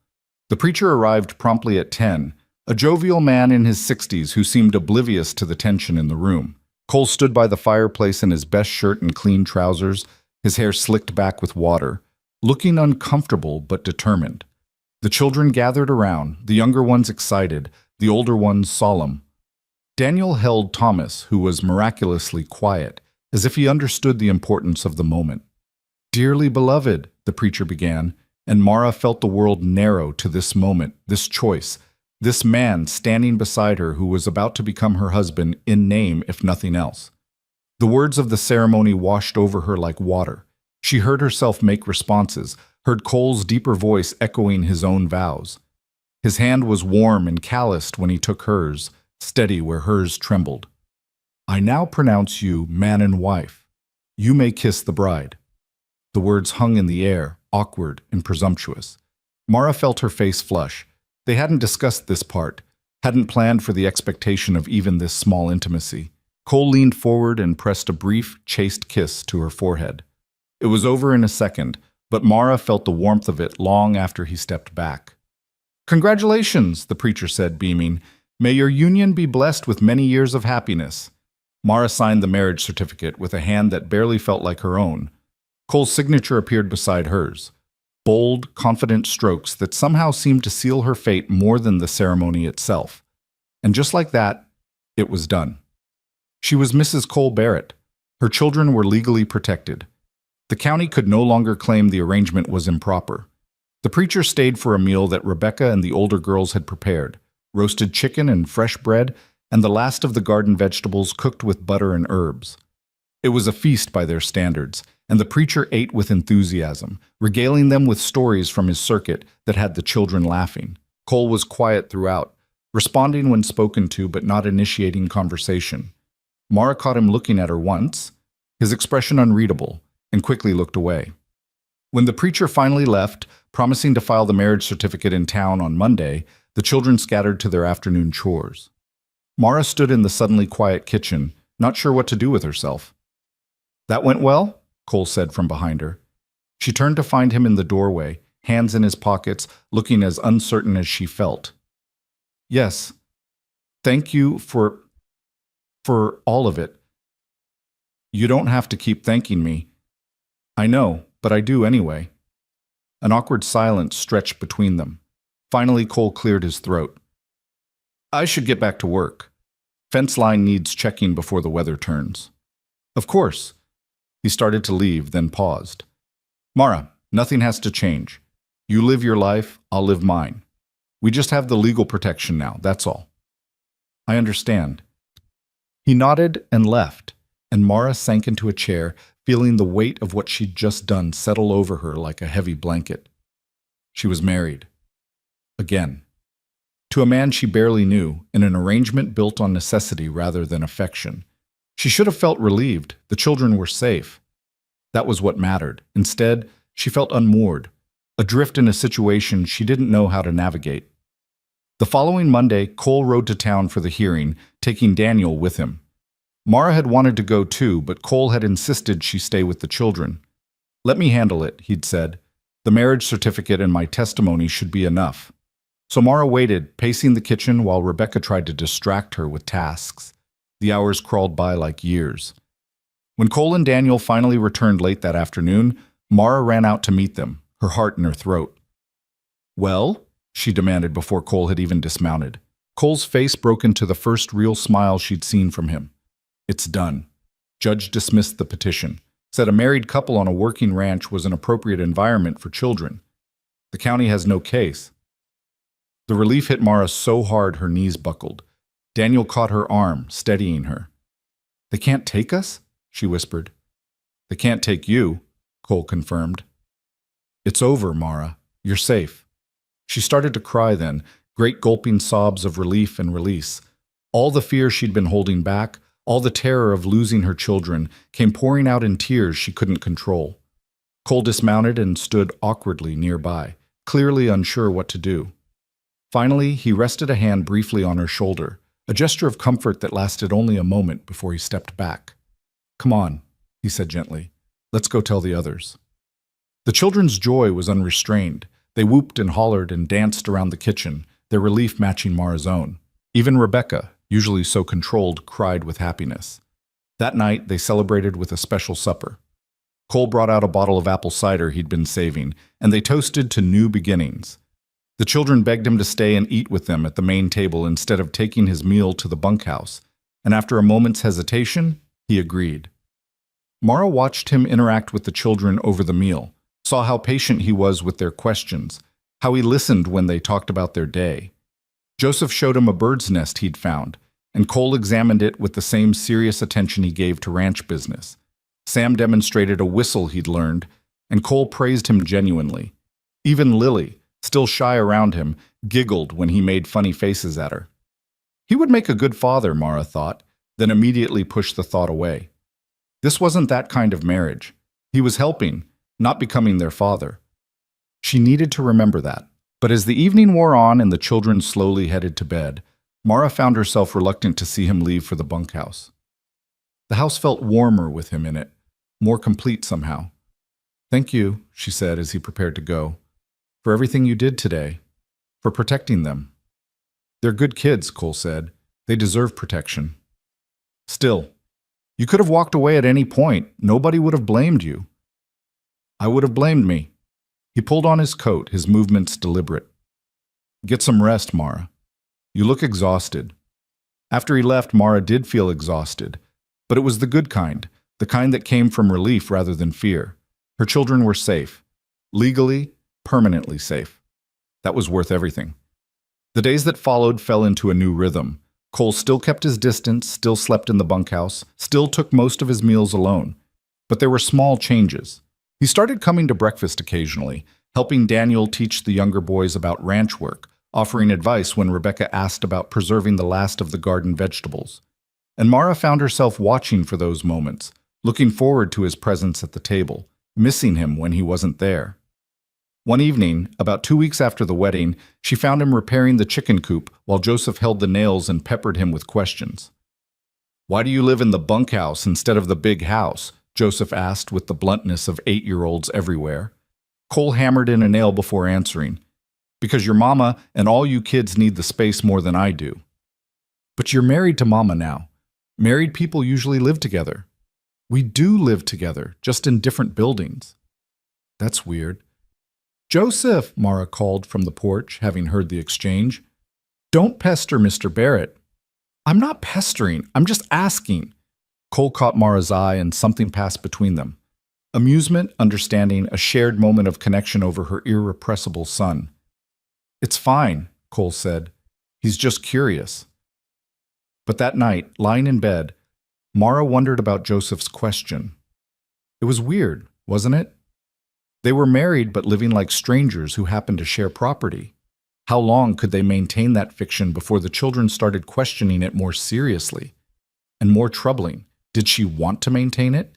The preacher arrived promptly at 10, a jovial man in his 60s who seemed oblivious to the tension in the room. Cole stood by the fireplace in his best shirt and clean trousers, his hair slicked back with water, looking uncomfortable but determined. The children gathered around, the younger ones excited, the older ones solemn. Daniel held Thomas, who was miraculously quiet, as if he understood the importance of the moment. Dearly beloved, the preacher began, and Mara felt the world narrow to this moment, this choice, this man standing beside her who was about to become her husband in name, if nothing else. The words of the ceremony washed over her like water. She heard herself make responses, heard Cole's deeper voice echoing his own vows. His hand was warm and calloused when he took hers, steady where hers trembled. I now pronounce you man and wife. You may kiss the bride. The words hung in the air, awkward and presumptuous. Mara felt her face flush. They hadn't discussed this part, hadn't planned for the expectation of even this small intimacy. Cole leaned forward and pressed a brief, chaste kiss to her forehead. It was over in a second, but Mara felt the warmth of it long after he stepped back. Congratulations, the preacher said, beaming. May your union be blessed with many years of happiness. Mara signed the marriage certificate with a hand that barely felt like her own. Cole's signature appeared beside hers. Bold, confident strokes that somehow seemed to seal her fate more than the ceremony itself. And just like that, it was done. She was Mrs. Cole Barrett. Her children were legally protected. The county could no longer claim the arrangement was improper. The preacher stayed for a meal that Rebecca and the older girls had prepared, roasted chicken and fresh bread, and the last of the garden vegetables cooked with butter and herbs. It was a feast by their standards, and the preacher ate with enthusiasm, regaling them with stories from his circuit that had the children laughing. Cole was quiet throughout, responding when spoken to but not initiating conversation. Mara caught him looking at her once, his expression unreadable, and quickly looked away. When the preacher finally left, promising to file the marriage certificate in town on Monday, the children scattered to their afternoon chores. Mara stood in the suddenly quiet kitchen, not sure what to do with herself. That went well? Cole said from behind her. She turned to find him in the doorway, hands in his pockets, looking as uncertain as she felt. Yes. Thank you for all of it. You don't have to keep thanking me. I know, but I do anyway. An awkward silence stretched between them. Finally, Cole cleared his throat. I should get back to work. Fence line needs checking before the weather turns. Of course. He started to leave, then paused. Mara, nothing has to change. You live your life, I'll live mine. We just have the legal protection now, that's all. I understand. He nodded and left, and Mara sank into a chair, feeling the weight of what she'd just done settle over her like a heavy blanket. She was married. Again. To a man she barely knew, in an arrangement built on necessity rather than affection. She should have felt relieved. The children were safe. That was what mattered. Instead, she felt unmoored, adrift in a situation she didn't know how to navigate. The following Monday, Cole rode to town for the hearing, taking Daniel with him. Mara had wanted to go too, but Cole had insisted she stay with the children. Let me handle it, he'd said. The marriage certificate and my testimony should be enough. So Mara waited, pacing the kitchen while Rebecca tried to distract her with tasks. The hours crawled by like years. When Cole and Daniel finally returned late that afternoon, Mara ran out to meet them, her heart in her throat. Well? She demanded before Cole had even dismounted. Cole's face broke into the first real smile she'd seen from him. It's done. Judge dismissed the petition, said a married couple on a working ranch was an appropriate environment for children. The county has no case. The relief hit Mara so hard her knees buckled. Daniel caught her arm, steadying her. They can't take us? She whispered. They can't take you, Cole confirmed. It's over, Mara. You're safe. She started to cry then, great gulping sobs of relief and release. All the fear she'd been holding back, all the terror of losing her children, came pouring out in tears she couldn't control. Cole dismounted and stood awkwardly nearby, clearly unsure what to do. Finally, he rested a hand briefly on her shoulder, a gesture of comfort that lasted only a moment before he stepped back. Come on, he said gently. Let's go tell the others. The children's joy was unrestrained. They whooped and hollered and danced around the kitchen, their relief matching Mara's own. Even Rebecca, usually so controlled, cried with happiness. That night, they celebrated with a special supper. Cole brought out a bottle of apple cider he'd been saving, and they toasted to new beginnings. The children begged him to stay and eat with them at the main table instead of taking his meal to the bunkhouse, and after a moment's hesitation, he agreed. Mara watched him interact with the children over the meal, saw how patient he was with their questions, how he listened when they talked about their day. Joseph showed him a bird's nest he'd found, and Cole examined it with the same serious attention he gave to ranch business. Sam demonstrated a whistle he'd learned, and Cole praised him genuinely. Even Lily, still shy around him, giggled when he made funny faces at her. He would make a good father, Mara thought, then immediately pushed the thought away. This wasn't that kind of marriage. He was helping, not becoming their father. She needed to remember that. But as the evening wore on and the children slowly headed to bed, Mara found herself reluctant to see him leave for the bunkhouse. The house felt warmer with him in it, more complete somehow. Thank you, she said as he prepared to go, for everything you did today, for protecting them. They're good kids, Cole said. They deserve protection. Still, you could have walked away at any point. Nobody would have blamed you. I would have blamed me. He pulled on his coat, his movements deliberate. Get some rest, Mara. You look exhausted. After he left, Mara did feel exhausted, but it was the good kind, the kind that came from relief rather than fear. Her children were safe. Legally, permanently safe. That was worth everything. The days that followed fell into a new rhythm. Cole still kept his distance, still slept in the bunkhouse, still took most of his meals alone. But there were small changes. He started coming to breakfast occasionally, helping Daniel teach the younger boys about ranch work, offering advice when Rebecca asked about preserving the last of the garden vegetables. And Mara found herself watching for those moments, looking forward to his presence at the table, missing him when he wasn't there. One evening, about 2 weeks after the wedding, she found him repairing the chicken coop while Joseph held the nails and peppered him with questions. "Why do you live in the bunkhouse instead of the big house?" Joseph asked with the bluntness of 8-year-olds everywhere. Cole hammered in a nail before answering. "Because your mama and all you kids need the space more than I do." "But you're married to Mama now. Married people usually live together." "We do live together, just in different buildings." "That's weird." "Joseph," Mara called from the porch, having heard the exchange. "Don't pester Mr. Barrett." "I'm not pestering, I'm just asking." Cole caught Mara's eye and something passed between them. Amusement, understanding, a shared moment of connection over her irrepressible son. "It's fine," Cole said. "He's just curious." But that night, lying in bed, Mara wondered about Joseph's question. It was weird, wasn't it? They were married but living like strangers who happened to share property. How long could they maintain that fiction before the children started questioning it more seriously? And more troubling, did she want to maintain it?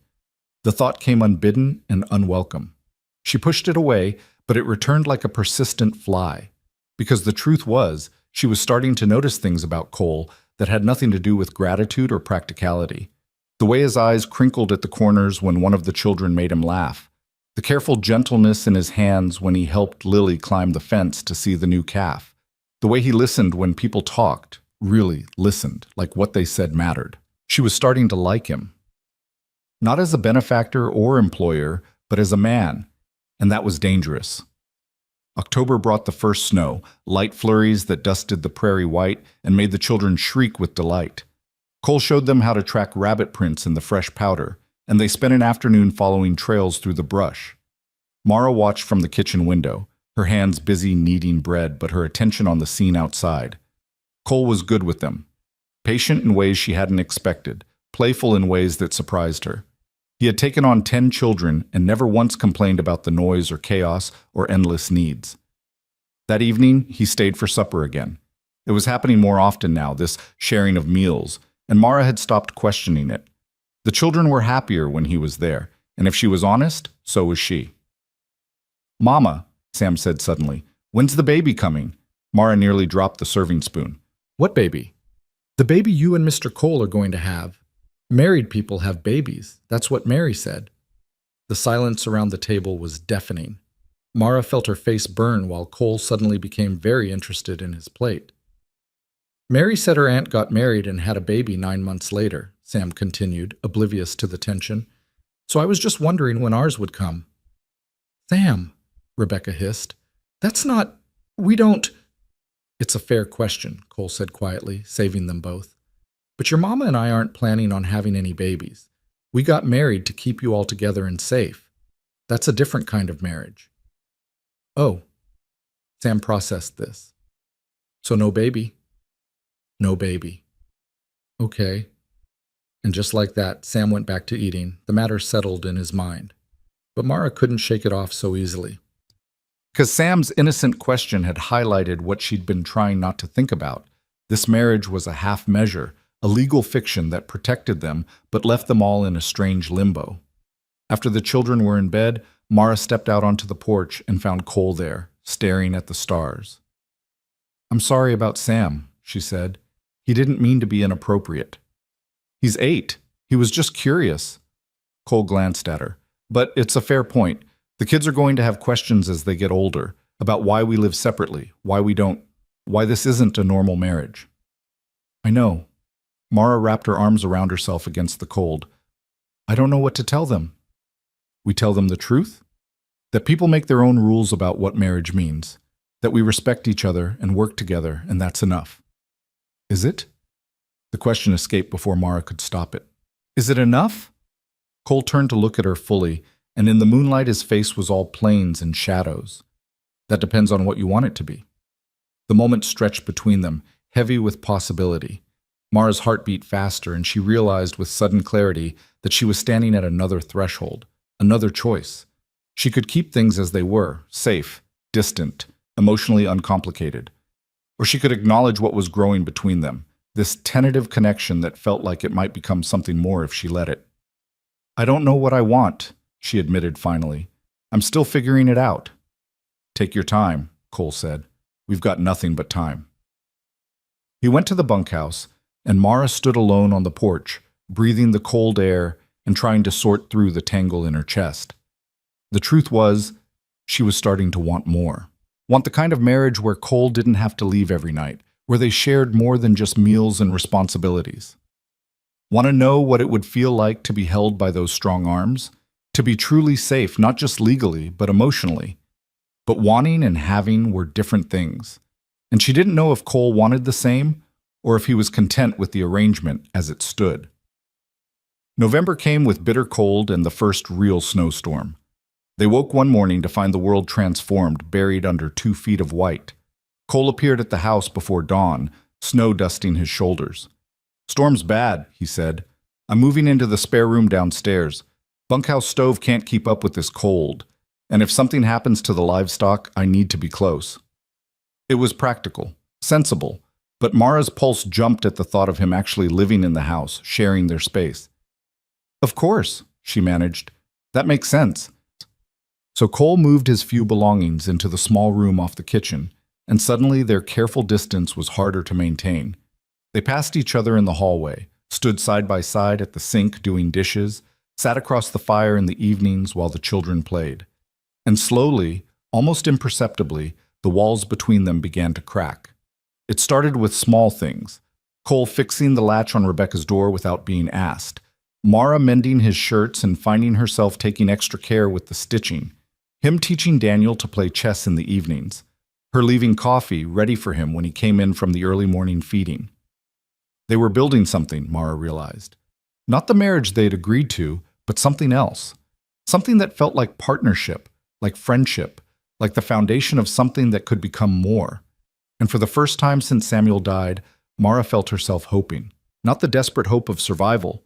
The thought came unbidden and unwelcome. She pushed it away, but it returned like a persistent fly. Because the truth was, she was starting to notice things about Cole that had nothing to do with gratitude or practicality. The way his eyes crinkled at the corners when one of the children made him laugh. The careful gentleness in his hands when he helped Lily climb the fence to see the new calf. The way he listened when people talked, really listened, like what they said mattered. She was starting to like him. Not as a benefactor or employer, but as a man, and that was dangerous. October brought the first snow, light flurries that dusted the prairie white and made the children shriek with delight. Cole showed them how to track rabbit prints in the fresh powder, and they spent an afternoon following trails through the brush. Mara watched from the kitchen window, her hands busy kneading bread but her attention on the scene outside. Cole was good with them, patient in ways she hadn't expected, playful in ways that surprised her. He had taken on 10 children and never once complained about the noise or chaos or endless needs. That evening, he stayed for supper again. It was happening more often now, this sharing of meals, and Mara had stopped questioning it. The children were happier when he was there, and if she was honest, so was she. "Mama," Sam said suddenly, "when's the baby coming?" Mara nearly dropped the serving spoon. "What baby?" "The baby you and Mr. Cole are going to have. Married people have babies. That's what Mary said." The silence around the table was deafening. Mara felt her face burn while Cole suddenly became very interested in his plate. "Mary said her aunt got married and had a baby 9 months later," Sam continued, oblivious to the tension. "So I was just wondering when ours would come." "Sam," Rebecca hissed, "that's not… we don't…" "It's a fair question," Cole said quietly, saving them both. "But your mama and I aren't planning on having any babies. We got married to keep you all together and safe. That's a different kind of marriage." "Oh." Sam processed this. "So no baby?" "No baby." "Okay." And just like that, Sam went back to eating, the matter settled in his mind. But Mara couldn't shake it off so easily. Because Sam's innocent question had highlighted what she'd been trying not to think about. This marriage was a half measure, a legal fiction that protected them but left them all in a strange limbo. After the children were in bed, Mara stepped out onto the porch and found Cole there, staring at the stars. "I'm sorry about Sam," she said. "He didn't mean to be inappropriate." "He's 8. He was just curious." Cole glanced at her. "But it's a fair point. The kids are going to have questions as they get older about why we live separately, why this isn't a normal marriage." "I know." Mara wrapped her arms around herself against the cold. "I don't know what to tell them." "We tell them the truth? That people make their own rules about what marriage means. That we respect each other and work together, and that's enough." "Is it?" The question escaped before Mara could stop it. "Is it enough?" Cole turned to look at her fully, and in the moonlight his face was all planes and shadows. "That depends on what you want it to be." The moment stretched between them, heavy with possibility. Mara's heart beat faster, and she realized with sudden clarity that she was standing at another threshold, another choice. She could keep things as they were, safe, distant, emotionally uncomplicated. Or she could acknowledge what was growing between them, this tentative connection that felt like it might become something more if she let it. "I don't know what I want," she admitted finally. "I'm still figuring it out." "Take your time," Cole said. "We've got nothing but time." He went to the bunkhouse, and Mara stood alone on the porch, breathing the cold air and trying to sort through the tangle in her chest. The truth was, she was starting to want more. Want the kind of marriage where Cole didn't have to leave every night, where they shared more than just meals and responsibilities. Want to know what it would feel like to be held by those strong arms? To be truly safe, not just legally, but emotionally. But wanting and having were different things. And she didn't know if Cole wanted the same, or if he was content with the arrangement as it stood. November came with bitter cold and the first real snowstorm. They woke one morning to find the world transformed, buried under 2 feet of white. Cole appeared at the house before dawn, snow dusting his shoulders. "Storm's bad," he said. "I'm moving into the spare room downstairs. Bunkhouse stove can't keep up with this cold, and if something happens to the livestock, I need to be close." It was practical, sensible, but Mara's pulse jumped at the thought of him actually living in the house, sharing their space. "Of course," she managed. "That makes sense." So Cole moved his few belongings into the small room off the kitchen, and suddenly their careful distance was harder to maintain. They passed each other in the hallway, stood side by side at the sink doing dishes, sat across the fire in the evenings while the children played. And slowly, almost imperceptibly, the walls between them began to crack. It started with small things. Cole fixing the latch on Rebecca's door without being asked. Mara mending his shirts and finding herself taking extra care with the stitching. Him teaching Daniel to play chess in the evenings. Her leaving coffee ready for him when he came in from the early morning feeding. They were building something, Mara realized. Not the marriage they'd agreed to, but something else. Something that felt like partnership, like friendship, like the foundation of something that could become more. And for the first time since Samuel died, Mara felt herself hoping. Not the desperate hope of survival,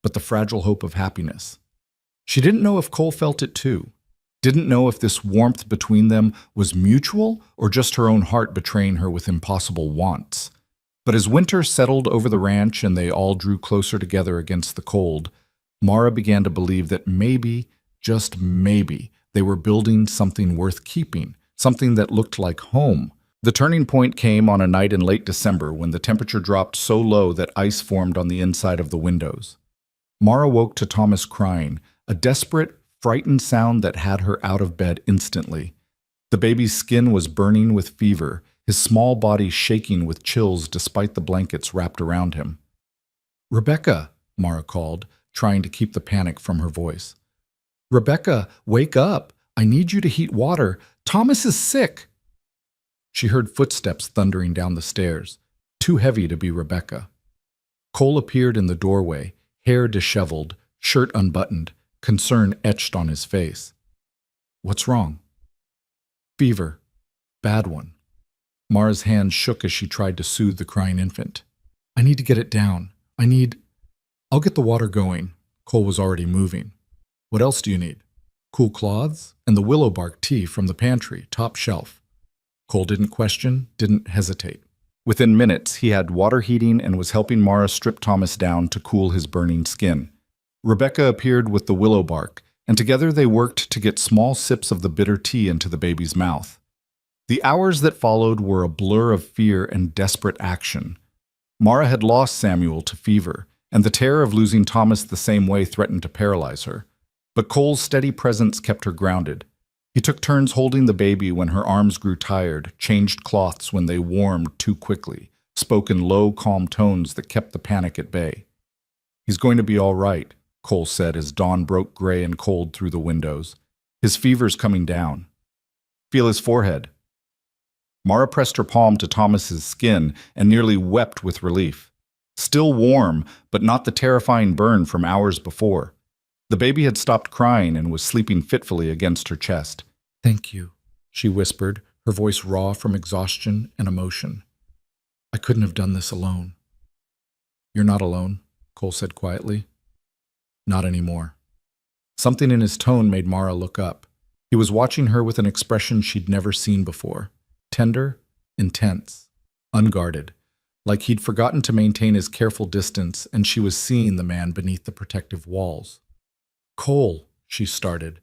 but the fragile hope of happiness. She didn't know if Cole felt it too. Didn't know if this warmth between them was mutual or just her own heart betraying her with impossible wants. But as winter settled over the ranch and they all drew closer together against the cold, Mara began to believe that maybe, just maybe, they were building something worth keeping, something that looked like home. The turning point came on a night in late December when the temperature dropped so low that ice formed on the inside of the windows. Mara woke to Thomas crying, a desperate, frightened sound that had her out of bed instantly. The baby's skin was burning with fever, his small body shaking with chills despite the blankets wrapped around him. "Rebecca," Mara called, trying to keep the panic from her voice. "Rebecca, wake up! I need you to heat water. Thomas is sick!" She heard footsteps thundering down the stairs, too heavy to be Rebecca. Cole appeared in the doorway, hair disheveled, shirt unbuttoned, concern etched on his face. "What's wrong?" "Fever. Bad one." Mara's hands shook as she tried to soothe the crying infant. "I need to get it down. I'll get the water going." Cole was already moving. "What else do you need?" "Cool cloths and the willow bark tea from the pantry, top shelf." Cole didn't question, didn't hesitate. Within minutes, he had water heating and was helping Mara strip Thomas down to cool his burning skin. Rebecca appeared with the willow bark, and together they worked to get small sips of the bitter tea into the baby's mouth. The hours that followed were a blur of fear and desperate action. Mara had lost Samuel to fever, and the terror of losing Thomas the same way threatened to paralyze her. But Cole's steady presence kept her grounded. He took turns holding the baby when her arms grew tired, changed cloths when they warmed too quickly, spoke in low, calm tones that kept the panic at bay. "He's going to be all right," Cole said as dawn broke gray and cold through the windows. "His fever's coming down. Feel his forehead." Mara pressed her palm to Thomas's skin and nearly wept with relief. Still warm, but not the terrifying burn from hours before. The baby had stopped crying and was sleeping fitfully against her chest. "Thank you," she whispered, her voice raw from exhaustion and emotion. "I couldn't have done this alone." "You're not alone," Cole said quietly. "Not anymore." Something in his tone made Mara look up. He was watching her with an expression she'd never seen before. Tender, intense, unguarded, like he'd forgotten to maintain his careful distance and she was seeing the man beneath the protective walls. "Cole," she started,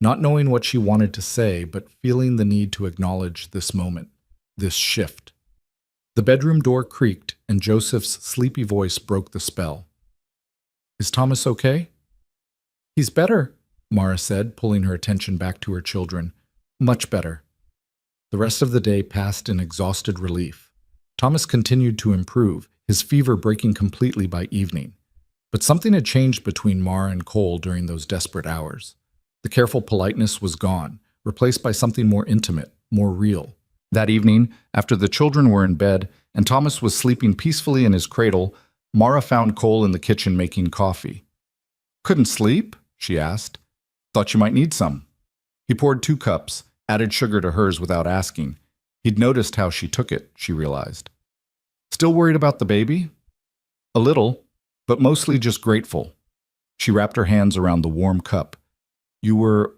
not knowing what she wanted to say, but feeling the need to acknowledge this moment, this shift. The bedroom door creaked, and Joseph's sleepy voice broke the spell. "Is Thomas okay?" "He's better," Mara said, pulling her attention back to her children. "Much better." The rest of the day passed in exhausted relief. Thomas continued to improve, his fever breaking completely by evening. But something had changed between Mara and Cole during those desperate hours. The careful politeness was gone, replaced by something more intimate, more real. That evening, after the children were in bed and Thomas was sleeping peacefully in his cradle, Mara found Cole in the kitchen making coffee. Couldn't sleep? She asked. Thought you might need some. He poured 2 cups, added sugar to hers without asking. He'd noticed how she took it, she realized. Still worried about the baby? A little, but mostly just grateful. She wrapped her hands around the warm cup. You were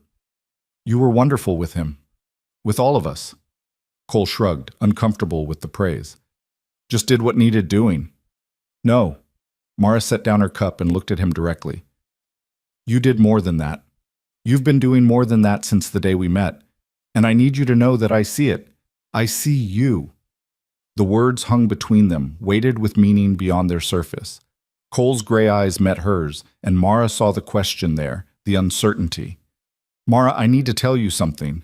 wonderful with him. With all of us. Cole shrugged, uncomfortable with the praise. Just did what needed doing. No. Mara set down her cup and looked at him directly. You did more than that. You've been doing more than that since the day we met, and I need you to know that I see it. I see you. The words hung between them, weighted with meaning beyond their surface. Cole's gray eyes met hers, and Mara saw the question there, the uncertainty. Mara, I need to tell you something.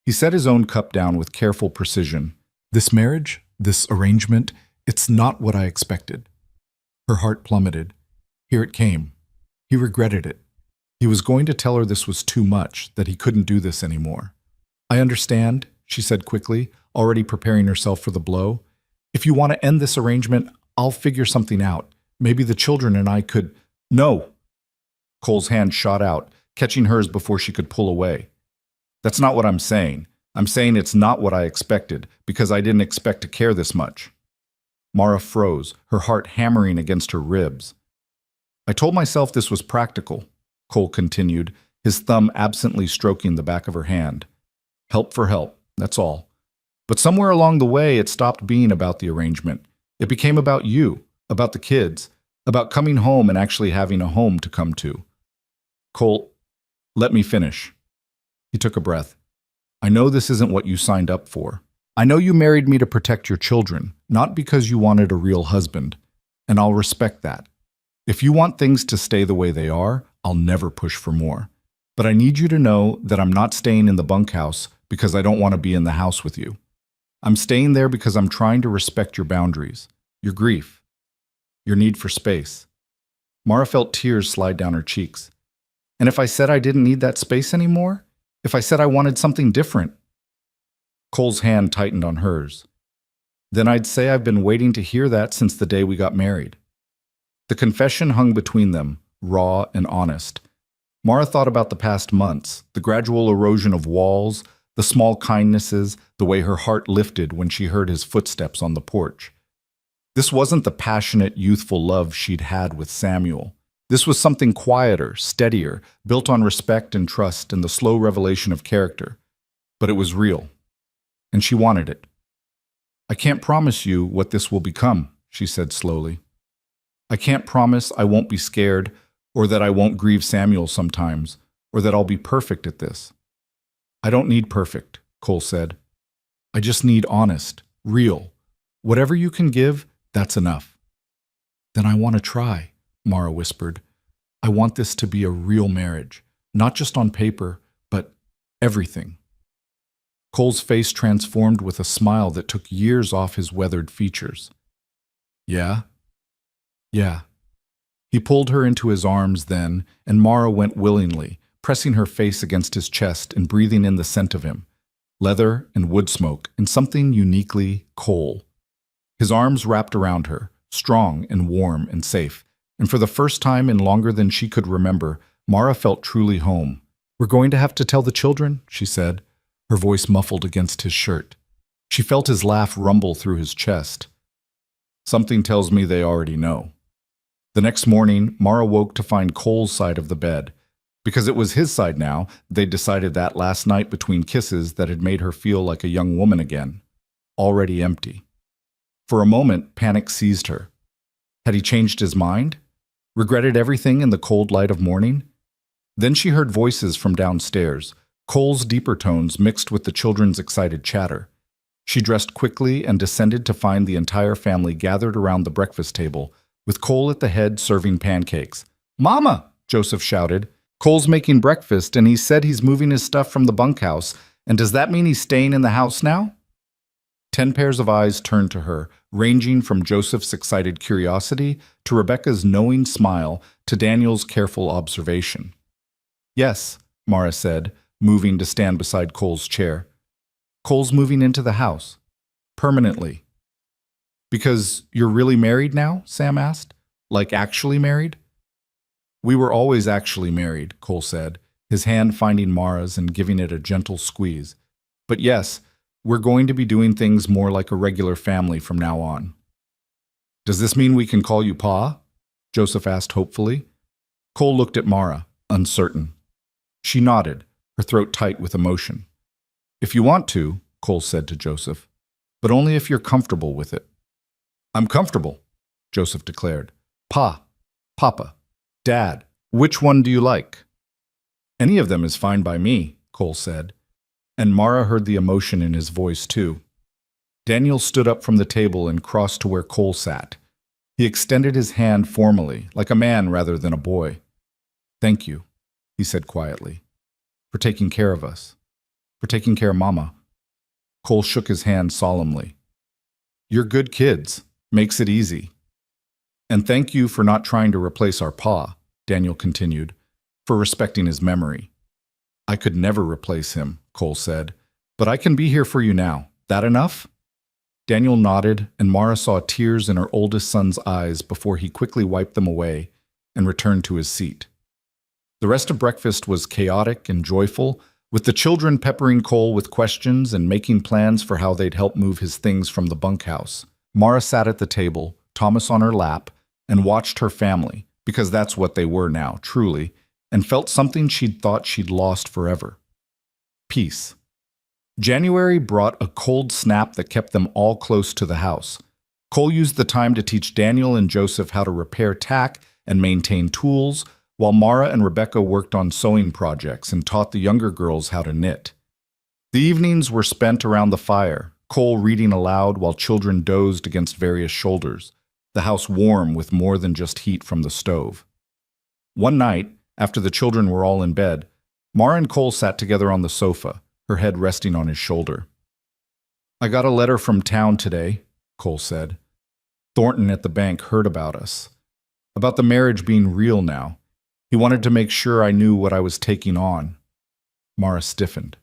He set his own cup down with careful precision. This marriage, this arrangement, it's not what I expected. Her heart plummeted. Here it came. He regretted it. He was going to tell her this was too much, that he couldn't do this anymore. I understand, she said quickly, already preparing herself for the blow. If you want to end this arrangement, I'll figure something out. Maybe the children and I could… No! Cole's hand shot out, catching hers before she could pull away. That's not what I'm saying. I'm saying it's not what I expected, because I didn't expect to care this much. Mara froze, her heart hammering against her ribs. I told myself this was practical, Cole continued, his thumb absently stroking the back of her hand. Help for help, that's all. But somewhere along the way, it stopped being about the arrangement. It became about you, about the kids, about coming home and actually having a home to come to. Cole, let me finish. He took a breath. I know this isn't what you signed up for. I know you married me to protect your children, not because you wanted a real husband, and I'll respect that. If you want things to stay the way they are, I'll never push for more. But I need you to know that I'm not staying in the bunkhouse because I don't want to be in the house with you. I'm staying there because I'm trying to respect your boundaries, your grief, your need for space. Mara felt tears slide down her cheeks. And if I said I didn't need that space anymore? If I said I wanted something different? Cole's hand tightened on hers. Then I'd say I've been waiting to hear that since the day we got married. The confession hung between them, raw and honest. Mara thought about the past months, the gradual erosion of walls, the small kindnesses, the way her heart lifted when she heard his footsteps on the porch. This wasn't the passionate, youthful love she'd had with Samuel. This was something quieter, steadier, built on respect and trust and the slow revelation of character. But it was real, and she wanted it. I can't promise you what this will become, she said slowly. I can't promise I won't be scared, or that I won't grieve Samuel sometimes, or that I'll be perfect at this. I don't need perfect, Cole said. I just need honest, real. Whatever you can give, that's enough. Then I want to try, Mara whispered. I want this to be a real marriage, not just on paper, but everything. Cole's face transformed with a smile that took years off his weathered features. Yeah? Yeah. He pulled her into his arms then, and Mara went willingly, pressing her face against his chest and breathing in the scent of him, leather and wood smoke, and something uniquely Cole. His arms wrapped around her, strong and warm and safe, and for the first time in longer than she could remember, Mara felt truly home. We're going to have to tell the children, she said, her voice muffled against his shirt. She felt his laugh rumble through his chest. Something tells me they already know. The next morning, Mara woke to find Cole's side of the bed. Because it was his side now, they'd decided that last night between kisses that had made her feel like a young woman again. Already empty. For a moment, panic seized her. Had he changed his mind? Regretted everything in the cold light of morning? Then she heard voices from downstairs, Cole's deeper tones mixed with the children's excited chatter. She dressed quickly and descended to find the entire family gathered around the breakfast table, with Cole at the head serving pancakes. Mama! Joseph shouted. Cole's making breakfast, and he said he's moving his stuff from the bunkhouse, and does that mean he's staying in the house now? 10 pairs of eyes turned to her, ranging from Joseph's excited curiosity to Rebecca's knowing smile to Daniel's careful observation. Yes, Mara said, moving to stand beside Cole's chair. Cole's moving into the house. Permanently. Because you're really married now? Sam asked. Like actually married? We were always actually married, Cole said, his hand finding Mara's and giving it a gentle squeeze. But yes, we're going to be doing things more like a regular family from now on. Does this mean we can call you Pa? Joseph asked hopefully. Cole looked at Mara, uncertain. She nodded, her throat tight with emotion. If you want to, Cole said to Joseph, but only if you're comfortable with it. I'm comfortable, Joseph declared. Pa, Papa, Dad, which one do you like? Any of them is fine by me, Cole said, and Mara heard the emotion in his voice too. Daniel stood up from the table and crossed to where Cole sat. He extended his hand formally, like a man rather than a boy. Thank you, he said quietly, for taking care of us, for taking care of Mama. Cole shook his hand solemnly. You're good kids. Makes it easy. And thank you for not trying to replace our Pa, Daniel continued, for respecting his memory. I could never replace him, Cole said, but I can be here for you now. That enough? Daniel nodded, and Mara saw tears in her oldest son's eyes before he quickly wiped them away and returned to his seat. The rest of breakfast was chaotic and joyful, with the children peppering Cole with questions and making plans for how they'd help move his things from the bunkhouse. Mara sat at the table, Thomas on her lap, and watched her family, because that's what they were now, truly, and felt something she'd thought she'd lost forever. Peace. January brought a cold snap that kept them all close to the house. Cole used the time to teach Daniel and Joseph how to repair tack and maintain tools, while Mara and Rebecca worked on sewing projects and taught the younger girls how to knit. The evenings were spent around the fire, Cole reading aloud while children dozed against various shoulders, the house warm with more than just heat from the stove. One night, after the children were all in bed, Mara and Cole sat together on the sofa, her head resting on his shoulder. I got a letter from town today, Cole said. Thornton at the bank heard about us. About the marriage being real now. He wanted to make sure I knew what I was taking on. Mara stiffened.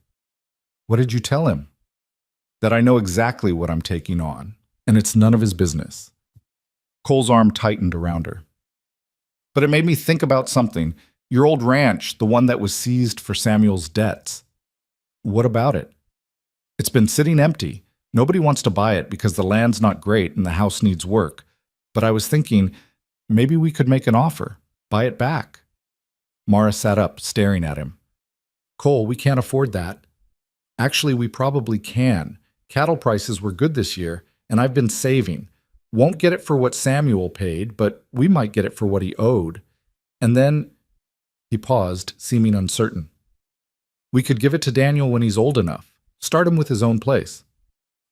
What did you tell him? That I know exactly what I'm taking on, and it's none of his business. Cole's arm tightened around her. But it made me think about something. Your old ranch, the one that was seized for Samuel's debts. What about it? It's been sitting empty. Nobody wants to buy it because the land's not great and the house needs work. But I was thinking, maybe we could make an offer. Buy it back. Mara sat up, staring at him. Cole, we can't afford that. Actually, we probably can. Cattle prices were good this year, and I've been saving. Won't get it for what Samuel paid, but we might get it for what he owed. And then, he paused, seeming uncertain. We could give it to Daniel when he's old enough. Start him with his own place.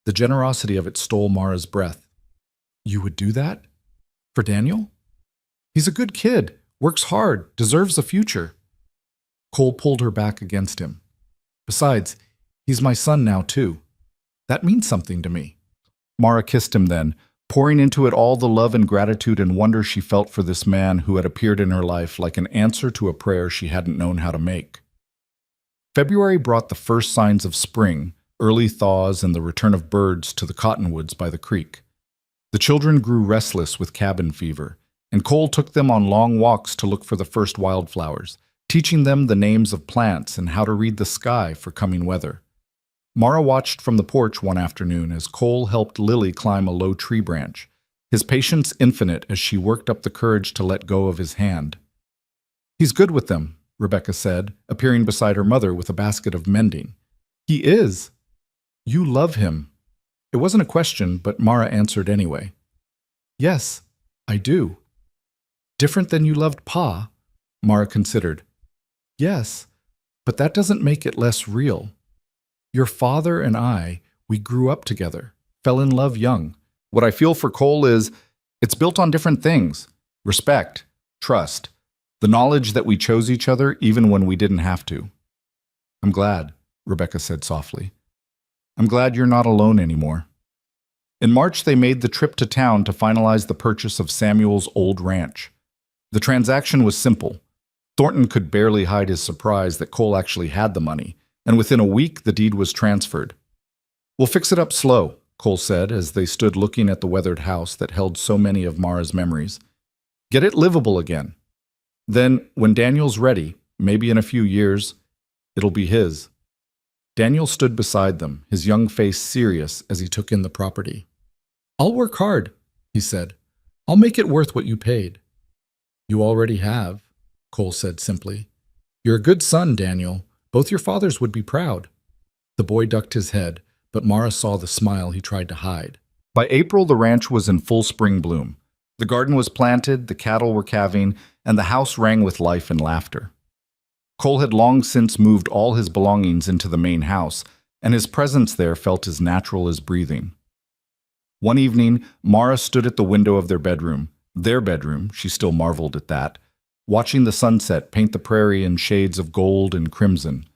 The generosity of it stole Mara's breath. You would do that? For Daniel? He's a good kid, works hard, deserves a future. Cole pulled her back against him. Besides, he's my son now too. That means something to me. Mara kissed him then, pouring into it all the love and gratitude and wonder she felt for this man who had appeared in her life like an answer to a prayer she hadn't known how to make. February brought the first signs of spring, early thaws, and the return of birds to the cottonwoods by the creek. The children grew restless with cabin fever, and Cole took them on long walks to look for the first wildflowers, teaching them the names of plants and how to read the sky for coming weather. Mara watched from the porch one afternoon as Cole helped Lily climb a low tree branch, his patience infinite as she worked up the courage to let go of his hand. He's good with them, Rebecca said, appearing beside her mother with a basket of mending. He is. You love him. It wasn't a question, but Mara answered anyway. Yes, I do. Different than you loved Pa? Mara considered. Yes, but that doesn't make it less real. Your father and I, we grew up together, fell in love young. What I feel for Cole is, it's built on different things. Respect, trust, the knowledge that we chose each other even when we didn't have to. I'm glad, Rebecca said softly. I'm glad you're not alone anymore. In March, they made the trip to town to finalize the purchase of Samuel's old ranch. The transaction was simple. Thornton could barely hide his surprise that Cole actually had the money, and within a week the deed was transferred. We'll fix it up slow, Cole said as they stood looking at the weathered house that held so many of Mara's memories. Get it livable again. Then, when Daniel's ready, maybe in a few years, it'll be his. Daniel stood beside them, his young face serious as he took in the property. "I'll work hard," he said. "I'll make it worth what you paid." "You already have," Cole said simply. "You're a good son, Daniel. Both your fathers would be proud." The boy ducked his head, but Mara saw the smile he tried to hide. By April, the ranch was in full spring bloom. The garden was planted, the cattle were calving, and the house rang with life and laughter. Cole had long since moved all his belongings into the main house, and his presence there felt as natural as breathing. One evening, Mara stood at the window of their bedroom, she still marveled at that, watching the sunset paint the prairie in shades of gold and crimson.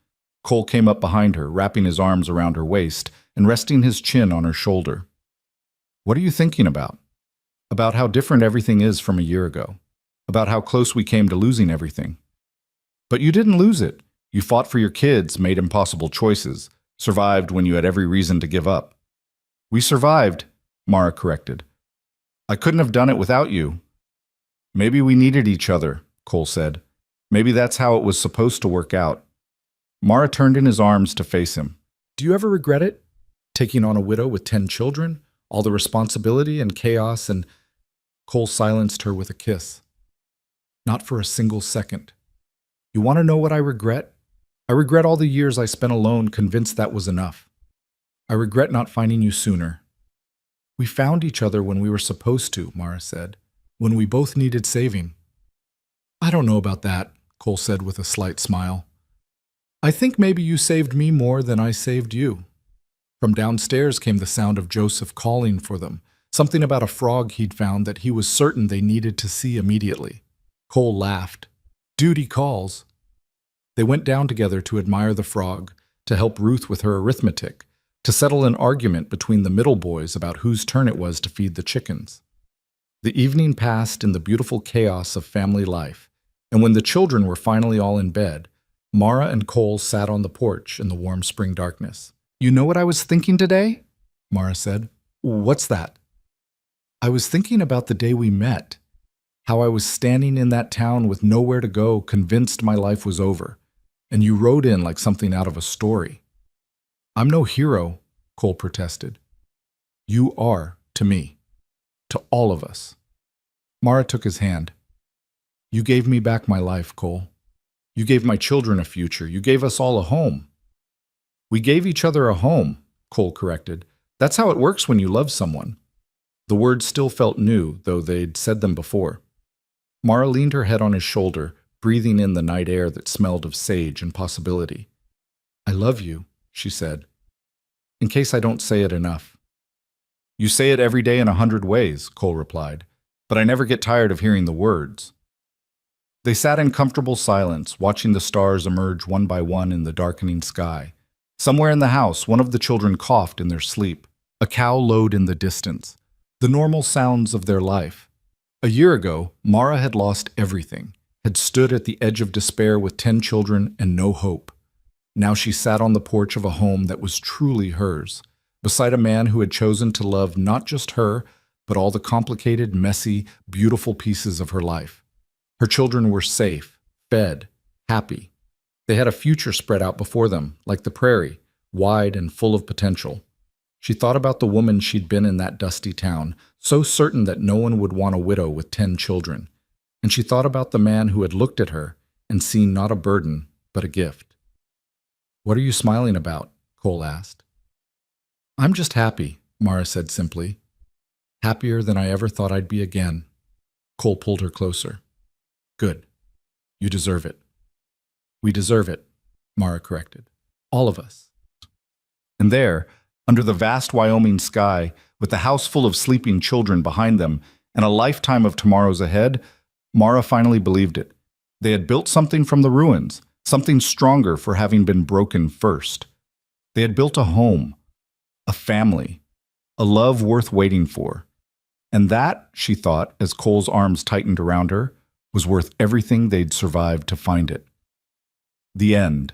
Cole came up behind her, wrapping his arms around her waist and resting his chin on her shoulder. "What are you thinking about?" "About how different everything is from a year ago. About how close we came to losing everything." "But you didn't lose it. You fought for your kids, made impossible choices, survived when you had every reason to give up." "We survived," Mara corrected. "I couldn't have done it without you." "Maybe we needed each other," Cole said. "Maybe that's how it was supposed to work out." Mara turned in his arms to face him. "Do you ever regret it? Taking on a widow with 10 children? All the responsibility and chaos and—" Cole silenced her with a kiss. "Not for a single second. You want to know what I regret? I regret all the years I spent alone, convinced that was enough. I regret not finding you sooner." "We found each other when we were supposed to," Mara said, "when we both needed saving." "I don't know about that," Cole said with a slight smile. "I think maybe you saved me more than I saved you." From downstairs came the sound of Joseph calling for them, something about a frog he'd found that he was certain they needed to see immediately. Cole laughed. "Duty calls." They went down together to admire the frog, to help Ruth with her arithmetic, to settle an argument between the middle boys about whose turn it was to feed the chickens. The evening passed in the beautiful chaos of family life, and when the children were finally all in bed, Mara and Cole sat on the porch in the warm spring darkness. "You know what I was thinking today?" Mara said. "What's that?" "I was thinking about the day we met, how I was standing in that town with nowhere to go, convinced my life was over, and you rode in like something out of a story." "I'm no hero," Cole protested. "You are, to me. To all of us." Mara took his hand. "You gave me back my life, Cole. You gave my children a future. You gave us all a home." "We gave each other a home," Cole corrected. "That's how it works when you love someone." The words still felt new, though they'd said them before. Mara leaned her head on his shoulder, breathing in the night air that smelled of sage and possibility. "I love you," she said. "In case I don't say it enough." "You say it every day in 100 ways," Cole replied, "but I never get tired of hearing the words." They sat in comfortable silence, watching the stars emerge one by one in the darkening sky. Somewhere in the house, one of the children coughed in their sleep. A cow lowed in the distance. The normal sounds of their life. A year ago, Mara had lost everything, had stood at the edge of despair with 10 children and no hope. Now she sat on the porch of a home that was truly hers, beside a man who had chosen to love not just her, but all the complicated, messy, beautiful pieces of her life. Her children were safe, fed, happy. They had a future spread out before them, like the prairie, wide and full of potential. She thought about the woman she'd been in that dusty town, so certain that no one would want a widow with 10 children. And she thought about the man who had looked at her and seen not a burden, but a gift. "What are you smiling about?" Cole asked. "I'm just happy," Mara said simply. "Happier than I ever thought I'd be again." Cole pulled her closer. "Good. You deserve it." "We deserve it," Mara corrected. "All of us." And there, under the vast Wyoming sky, with the house full of sleeping children behind them and a lifetime of tomorrows ahead, Mara finally believed it. They had built something from the ruins, something stronger for having been broken first. They had built a home, a family, a love worth waiting for. And that, she thought, as Cole's arms tightened around her, was worth everything they'd survived to find it. The end.